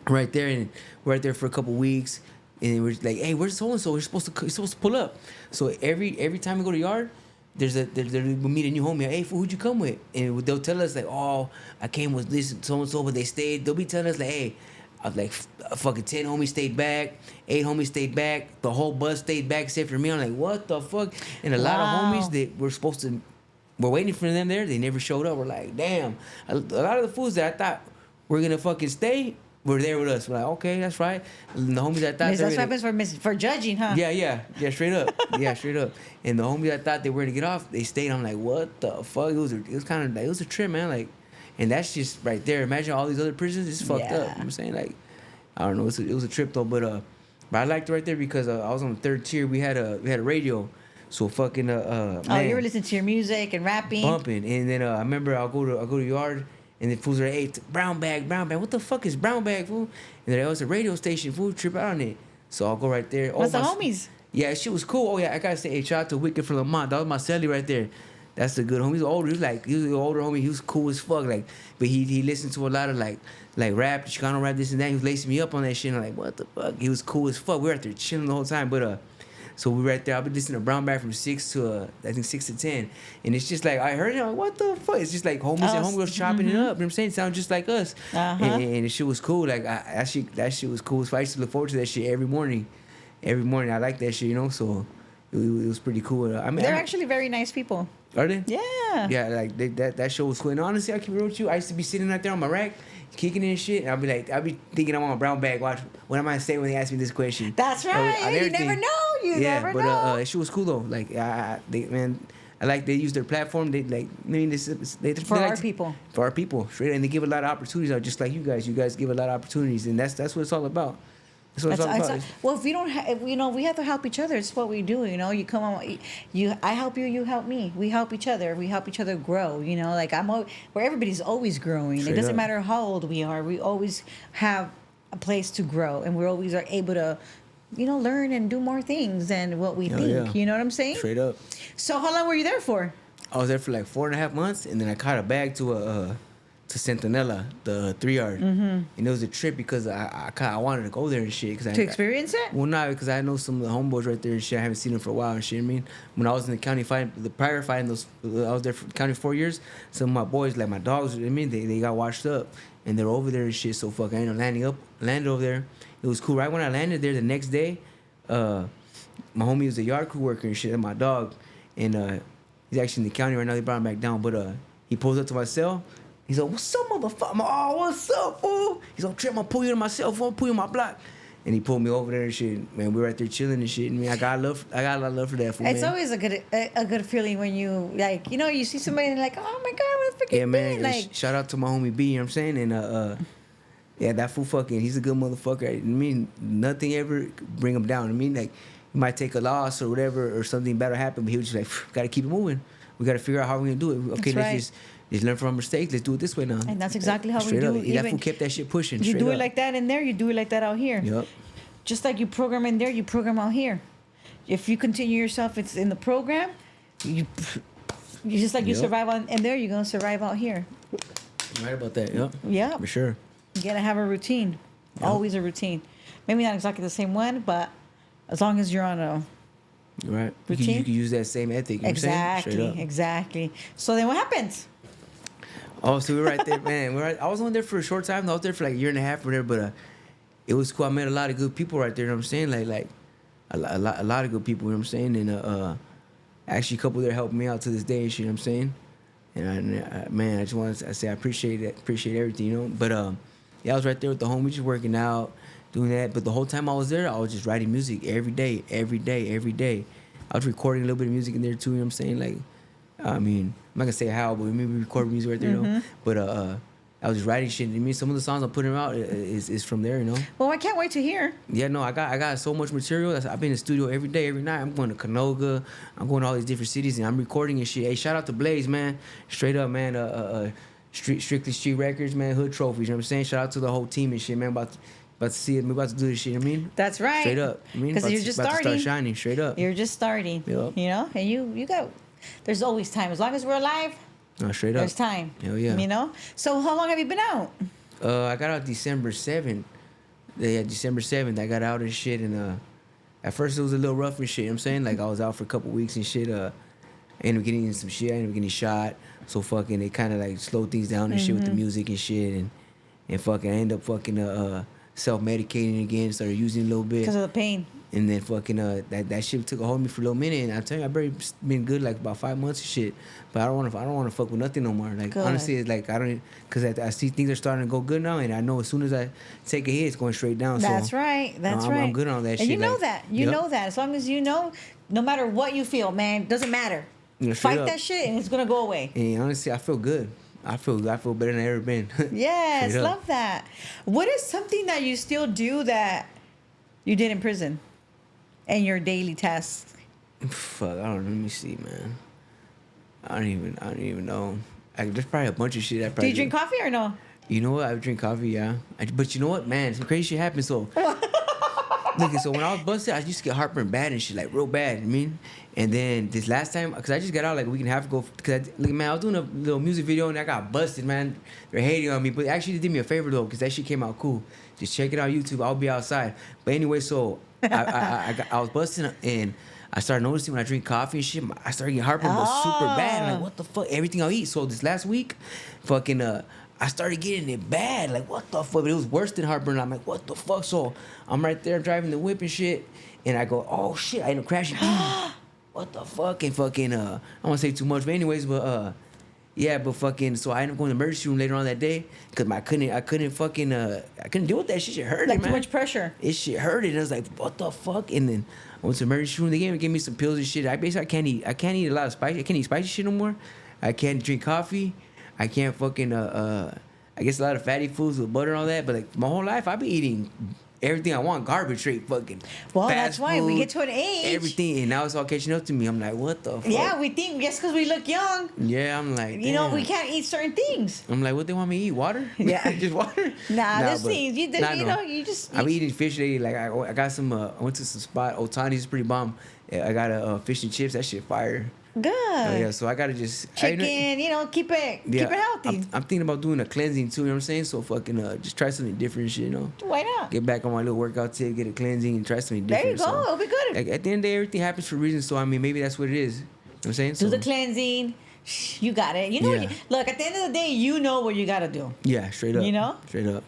right there, and we're right there for a couple weeks, and we're like, hey, where's so and so? You're supposed to pull up. So every time we go to yard, we meet a new homie. Hey, who'd you come with? And they'll tell us like, oh, I came with this so and so, but they stayed. They'll be telling us like, hey. Like fucking 10 homies stayed back, 8 homies stayed back, the whole bus stayed back except for me. I'm like, what the fuck? And a lot of homies that we're waiting for them there, they never showed up. We're like, damn. A lot of the fools that I thought were gonna fucking stay were there with us. We're like, okay, that's right. And the homies I thought That's what happens for judging, huh? Yeah, straight up. Straight up. And the homies I thought they were gonna get off, they stayed. I'm like, what the fuck? It was kind of like, it was a trip, man. Like. And that's just right there. Imagine all these other prisons. It's fucked up. You know what I'm saying? Like, I don't know. It was a trip though. But I liked it right there because I was on the 3rd tier. We had a radio. So fucking man, you were listening to your music and rapping, bumping. And then I remember I'll go to yard, and the fools are like, hey, brown bag. What the fuck is brown bag, fool? And then it's a radio station, fool. Trip out on it. So I'll go right there. What's the homies? Yeah, shit was cool. Oh yeah, I gotta say, hey, shout out to Wicked from Lamont. That was my celly right there. That's a good homie. He's older. He was an older homie. He was cool as fuck. Like, but he listened to a lot of like rap, Chicano rap, this and that. He was lacing me up on that shit. And I'm like, what the fuck? He was cool as fuck. We were out there chilling the whole time. But so we were right there. I've been listening to Brown Bag from 6 to I think 6 to 10. And it's just like I heard it. I'm like, what the fuck? It's just like homies and homegirls chopping it up. You know what I'm saying? It sounds just like us. And the shit was cool. Like that shit was cool. So I used to look forward to that shit every morning. I like that shit, you know. So. it was pretty cool. I mean, They're actually very nice people. are they? Yeah. Yeah, like that show was cool. And honestly, I keep it real with you. I used to be sitting out there on my rack, kicking in shit. And I'll be thinking I'm on a brown bag. Watch, what am I saying when they ask me this question? That's right. You never know. You never know. Yeah, but that shit was cool though. Like, I like they use their platform. They like, I mean, For they our like people. For our people, straight. And they give a lot of opportunities out, just like you guys. You guys give a lot of opportunities, and that's what it's all about. That's what it's all about. Well, if we don't, we have to help each other. It's what we do. You come on, I help you, you help me. We help each other. We help each other grow. Like where everybody's always growing. Straight It doesn't up. matter how old we are. We always have a place to grow, and we always are able to, learn and do more things than what we think. Yeah. You know what I'm saying? Straight up. So how long were you there for? I was there for like 4.5 months, and then I caught a bag to Centinela, the 3-yard, and it was a trip because I wanted to go there and shit. To experience it? Well, not because I know some of the homeboys right there and shit. I haven't seen them for a while and shit. I mean, when I was in the county fighting, the prior fighting, I was there for the county 4 years. Some of my boys, like my dogs, they got washed up, and they're over there and shit. So fuck, I ended up landed over there. It was cool. Right when I landed there, the next day, my homie was a yard crew worker and shit, and my dog, and he's actually in the county right now. They brought him back down, but he pulls up to my cell. He's like, "What's up, motherfucker?" I'm like, "Oh, what's up, fool?" He's like, "Trip, I'll pull you to my cell phone, pull you on my block." And he pulled me over there and shit. Man, we were right there chilling and shit. I mean, I got a lot of love for that fool, It's man. always a good feeling when you you see somebody and like, oh my god, what a freaking Yeah, man. like. Shout out to my homie B, you know what I'm saying? And yeah, that fool fucking, he's a good motherfucker. I mean, nothing ever bring him down. I mean, like, he might take a loss or whatever, or something better happen, but he was just like, gotta keep it moving. We gotta figure out how we're gonna do it. Okay, That's let's right. just learn from our mistakes. Let's do it this way now. And that's exactly how we Straight do up. it. Yeah, that fool kept that shit pushing. You straight do up. it like that in there, you do it like that out here. Yep. Just like you program in there, you program out here. If you continue yourself, it's in the program. You just like you Yep. survive in there, you're gonna survive out here. You're right about that. Yep. Yeah. For sure. You gotta have a routine. Yep. Always a routine. Maybe not exactly the same one, but as long as you're on a You're right. Routine? You can use that same ethic. You know what I'm saying? Straight up. Exactly. So then what happens? Oh, so we were right there, man. I was only there for a short time. I was there for like a year and a half or whatever, but it was cool. I met a lot of good people right there. You know what I'm saying? Like a lot of good people. You know what I'm saying? And actually, a couple there helped me out to this day. You know what I'm saying? And man, I just want to say I appreciate it. Appreciate everything. You know. But yeah, I was right there with the homies, just working out, doing that. But the whole time I was there, I was just writing music every day. I was recording a little bit of music in there too. You know what I'm saying? Like, I mean, I'm not gonna say how, but maybe record music right there, you know. But I was just writing shit. I mean, some of the songs I'm putting out is from there, you know. Well, I can't wait to hear. Yeah, no, I got so much material. I've been in the studio every day, every night. I'm going to Canoga. I'm going to all these different cities, and I'm recording and shit. Hey, shout out to Blaze, man. Straight up, man. Strictly Street Records, man. Hood Trophies. You know what I'm saying? Shout out to the whole team and shit, man. About to see it. We're about to do this shit. I mean, That's right. straight up. I mean, because you're just about starting. to start shining. Straight up. You're just starting. Yep. You know, and you got. There's always time. As long as we're alive, No, straight up. there's time. Hell yeah. You know. So how long have you been out? I got out December 7th. Yeah, December 7th. I got out and shit. And at first it was a little rough and shit. You know what I'm saying? Like, I was out for a couple weeks and shit. I ended up getting in some shit. I ended up getting shot. So fucking, it kind of like slowed things down and shit with the music and shit. And fucking, I ended up fucking self-medicating again. Started using a little bit. Because of the pain. And then fucking that shit took a hold of me for a little minute. And I tell you, I've been good like about 5 months and shit. But I don't want to fuck with nothing no more. Like, Good. honestly, it's like because I see things are starting to go good now, and I know as soon as I take a hit, it's going straight down. That's so, right. That's I'm right. good on that and shit. you know like, that. You yep. know that. As long as you know, no matter what you feel, man, doesn't matter. Yeah, straight Fight up. that shit, and it's gonna go away. And honestly, I feel good. I feel better than I ever been. Yes, Straight up. love that. What is something that you still do that you did in prison, and your daily tasks? Fuck, I don't know. Let me see, man. I don't even know. There's probably a bunch of shit. Do you drink coffee or no? You know what? I drink coffee, yeah. But you know what, man? Some crazy shit happened. So, look, so when I was busted, I used to get heartburn bad and shit, like real bad. I mean, and then this last time, because I just got out like a week and a half ago. Because look, man, I was doing a little music video and I got busted, man. They're hating on me, but actually they did me a favor though, because that shit came out cool. Just check it out on YouTube. I'll be outside. But anyway, so I was busting and I started noticing when I drink coffee and shit, I started getting heartburn, but super bad. I'm like, what the fuck? Everything I'll eat. So this last week, fucking I started getting it bad. Like, what the fuck? But it was worse than heartburn. I'm like, what the fuck? So I'm right there driving the whip and shit. And I go, oh shit, I end up crashing. what the fuck? And fucking, I don't want to say too much, but anyways, but, yeah, but fucking, so I ended up going to the emergency room later on that day because I couldn't fucking, I couldn't deal with that shit. Shit hurt, Like man. too much pressure. It shit hurt, and I was like, what the fuck? And then I went to the emergency room. They gave me some pills and shit. I can't eat a lot of spicy. I can't eat spicy shit no more. I can't drink coffee. I can't fucking, I guess a lot of fatty foods with butter and all that. But like my whole life, I've been eating everything I want, garbage straight fucking. Well, fast that's why we food, get to an age. Everything, and now it's all catching up to me. I'm like, what the fuck? Yeah, we think just because we look young, Yeah, I'm like, you know, damn. we can't eat certain things. I'm like, what they want me to eat? Water? Yeah. Just water? There's but- things you no. know you just. I'm eating fish lately. Like I got some. I went to some spot. Otani's pretty bomb. I got a fish and chips. That shit fire. Good. Yeah, so I gotta just Chicken, keep it healthy. I'm thinking about doing a cleansing too. You know what I'm saying? So fucking just try something different, shit. You know. Why not? Get back on my little workout tip. Get a cleansing and try something There different. you go. So, It'll be good. like, at the end of the day, everything happens for a reason. So I mean, maybe that's what it is. You know what I'm saying? Do So, the cleansing. You got it. You know. Yeah. Look, at the end of the day, you know what you got to do. yeah, straight up. You know? Straight up.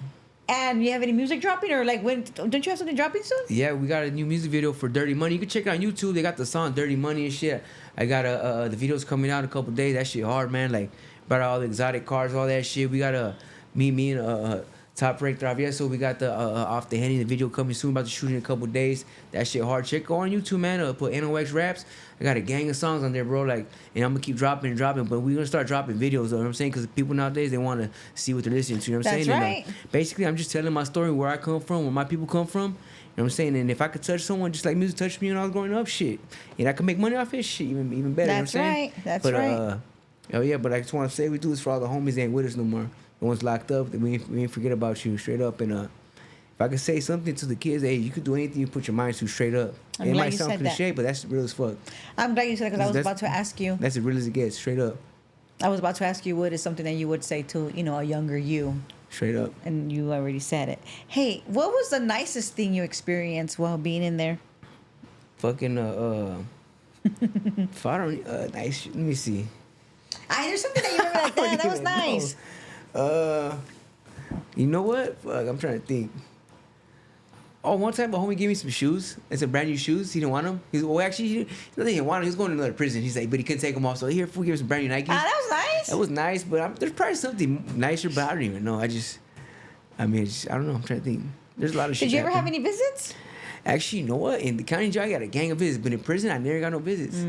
And you have any music dropping, or like when? Don't you have something dropping soon? Yeah, we got a new music video for Dirty Money. You can check it on YouTube. They got the song Dirty Money and shit. I got the video's coming out in a couple days. That shit hard, man. Like, brought all the exotic cars, all that shit. We got me and Top Rank Travieso. We got the Off the Henny, the video coming soon. About to shoot in a couple days. That shit hard. Check go on YouTube, man. Put NOX Raps. I got a gang of songs on there, bro. Like, and I'm gonna keep dropping. But we're gonna start dropping videos. You know what I'm saying? Because people nowadays they want to see what they're listening to. You know what I'm That's saying? right. And, basically, I'm just telling my story, where I come from, where my people come from. You know what I'm saying? And if I could touch someone just like music touched me when I was growing up, shit, and I could make money off it, shit, even better. That's you know what I'm right. saying? That's but, right. Oh yeah, but I just want to say we do this for all the homies that ain't with us no more. The ones locked up, we ain't forget about you straight up. And if I could say something to the kids, hey, you could do anything you put your mind to straight up. I'm It glad might you sound said that. cliche, but that's real as fuck. I'm glad you said it because I was That's- about to ask you. That's as real as it gets, straight up, I was about to ask you what is something that you would say to a younger you, straight up. and you already said it. Hey, what was the nicest thing you experienced while being in there? Fucking if I don't nice. Let me see. There's something that you remember like that. That was nice. You know what? Fuck, I'm trying to think. Oh, one time a homie gave me some shoes. It's some brand new shoes. He didn't want them. He didn't want them. He was going to another prison. He's like, but he couldn't take them off. So here, fool, give him some brand new Nikes. That was nice. That was nice, but there's probably something nicer, but I don't even know. I don't know. I'm trying to think. There's a lot of shit. Did you ever have happened. any visits? Actually, you know what? In the county jail, I got a gang of visits, but in prison, I never got no visits.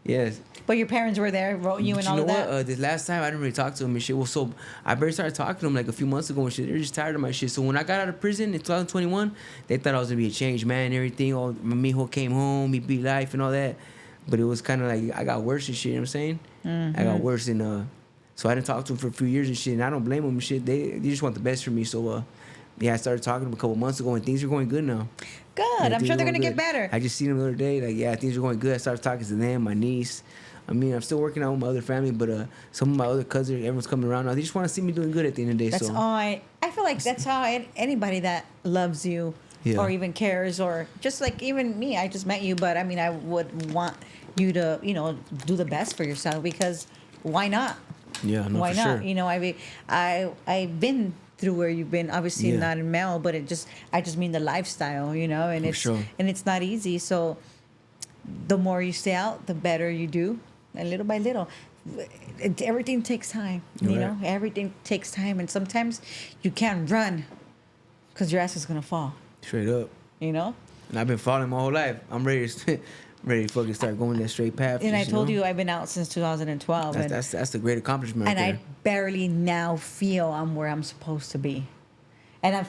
Yes. But your parents were there, wrote you But and all of that. What? This last time I didn't really talk to them and shit. Well, so I barely started talking to them like a few months ago and shit. They're just tired of my shit. So when I got out of prison in 2021, they thought I was gonna be a changed man and everything. Oh, my mijo came home, he beat life and all that. But it was kind of like I got worse and shit. You know what I'm saying? I got worse and so I didn't talk to them for a few years and shit. And I don't blame them and shit. They just want the best for me. So yeah, I started talking to them a couple months ago and things are going good now. Good. Yeah, I'm things sure are they're going gonna get good. better. I just seen them the other day. Like, yeah, things are going good. I started talking to them, my niece. I mean, I'm still working out with my other family, but some of my other cousins, everyone's coming around now. They just want to see me doing good at the end of the day. That's so all I feel like that's how anybody that loves you Yeah. or even cares, or just like even me, I just met you, but I mean, I would want you to, do the best for yourself, because why not? yeah, no, Why for not? sure. I've been through where you've been, obviously Yeah. not in Mel, but I just mean the lifestyle, and For it's sure. and it's not easy. So the more you stay out, the better you do, and little by little. Everything takes time, You're right. Everything takes time, and sometimes you can't run because your ass is gonna fall. Straight up. You know. And I've been falling my whole life. I'm ready to fucking start going that straight path. And I you told know? you I've been out since 2012, and That's a great accomplishment. and right I there. barely now feel I'm where I'm supposed to be, and I'm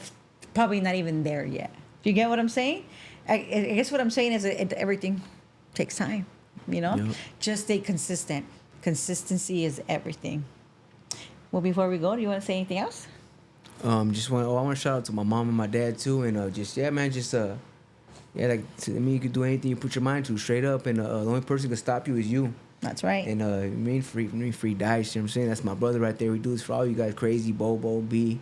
probably not even there yet. Do you get what I'm saying? I guess what I'm saying is everything takes time. Yep. Just stay consistent. Consistency is everything. Well, before we go, do you want to say anything else? I want to shout out to my mom and my dad too, and like to me, you could do anything you put your mind to, straight up, and the only person who can stop you is you. That's right. And me free dice, you know what I'm saying? That's my brother right there. We do this for all you guys, Crazy, Bobo, B,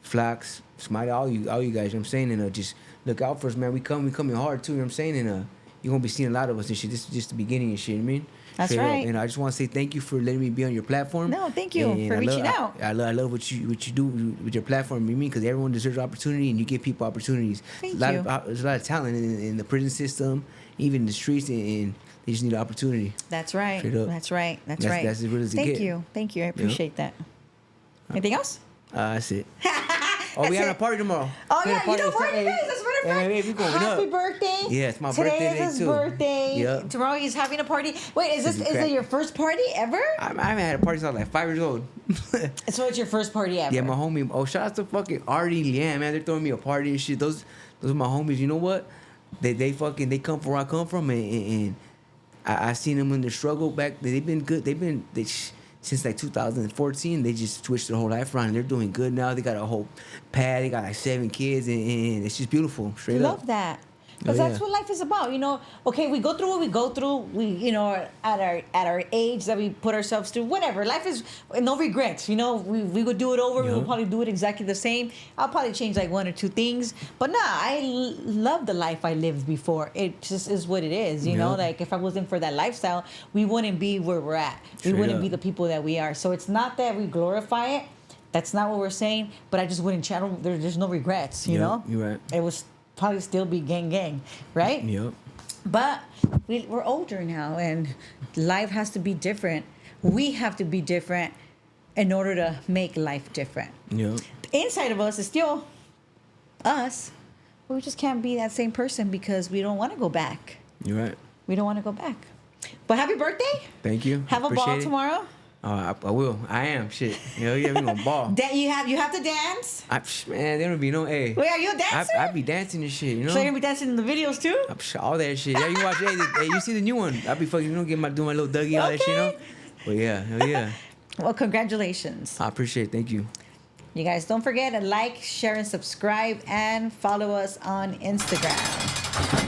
Flax, Smiley, all you guys, you know what I'm saying? And just look out for us, man. We coming hard too, you know what I'm saying? And you're gonna be seeing a lot of us and shit. This is just the beginning and shit, you know what I mean? That's Straight up. right. And I just want to say thank you for letting me be on your platform. No, thank you And for I reaching love, out. I love what you do with your platform, you mean? Because everyone deserves opportunity, and you give people opportunities. Thank There's you. a lot of talent in the prison system, even in the streets, and They just need an opportunity. That's right. Straight up. That's right. That's right. That's as real as it Thank get. you. Thank you. I appreciate that. Anything else? That's it. Oh, we having a party tomorrow. Oh, We yeah. having a You know party. what it is. That's what it Hey, is. we going Happy up. birthday. Yeah, it's my Today birthday is day, his too. birthday. Yep. Tomorrow he's having a party. Wait, is Should be it crack. your first party ever? I haven't had a party since I was like 5 years old. So it's your first party ever? Yeah, my homie. Oh, shout out to fucking Artie and Leanne, man. They're throwing me a party and shit. Those are my homies. You know what? They come from where I come from, and I seen them in the struggle back. They've been good. Since like 2014. They just switched their whole life around. And they're doing good now. They got a whole pad. They got like 7 kids, and it's just beautiful. Straight up. Love that. Because Oh, that's yeah. what life is about, you know. Okay, we go through what we go through. We, you know, at our age that we put ourselves through. Whatever. Life is no regrets. You know, we would do it over. We Yeah. would probably do it exactly the same. I'll probably change like 1 or 2 things. But nah, I love the life I lived before. It just is what it is. You know, Yeah. like if I wasn't for that lifestyle, we wouldn't be where we're at. We Straight wouldn't up. be the people that we are. So it's not that we glorify it. That's not what we're saying. But I just wouldn't channel. There's no regrets. You Yeah, know. you're right. It was probably still be gang, right? Yep. But we're older now, and life has to be different. We have to be different in order to make life different. Yep. Inside of us is still us, but we just can't be that same person because we don't want to go back. You're right. We don't want to go back. But happy birthday! Thank you. Have a ball Appreciate it. tomorrow. I will. I am. Shit. Hell yeah, we gonna ball. You have to dance. Man, there don't be no A. Wait, are you a dancer? I be dancing and shit, you know? So you're gonna be dancing in the videos too? All that shit. Yeah, you watch. Hey, you see the new one? I be fucking, you know, doing my little Dougie, all that shit, you know? Okay. But yeah, hell yeah. Well, congratulations. I appreciate it. Thank you. You guys don't forget to like, share, and subscribe, and follow us on Instagram.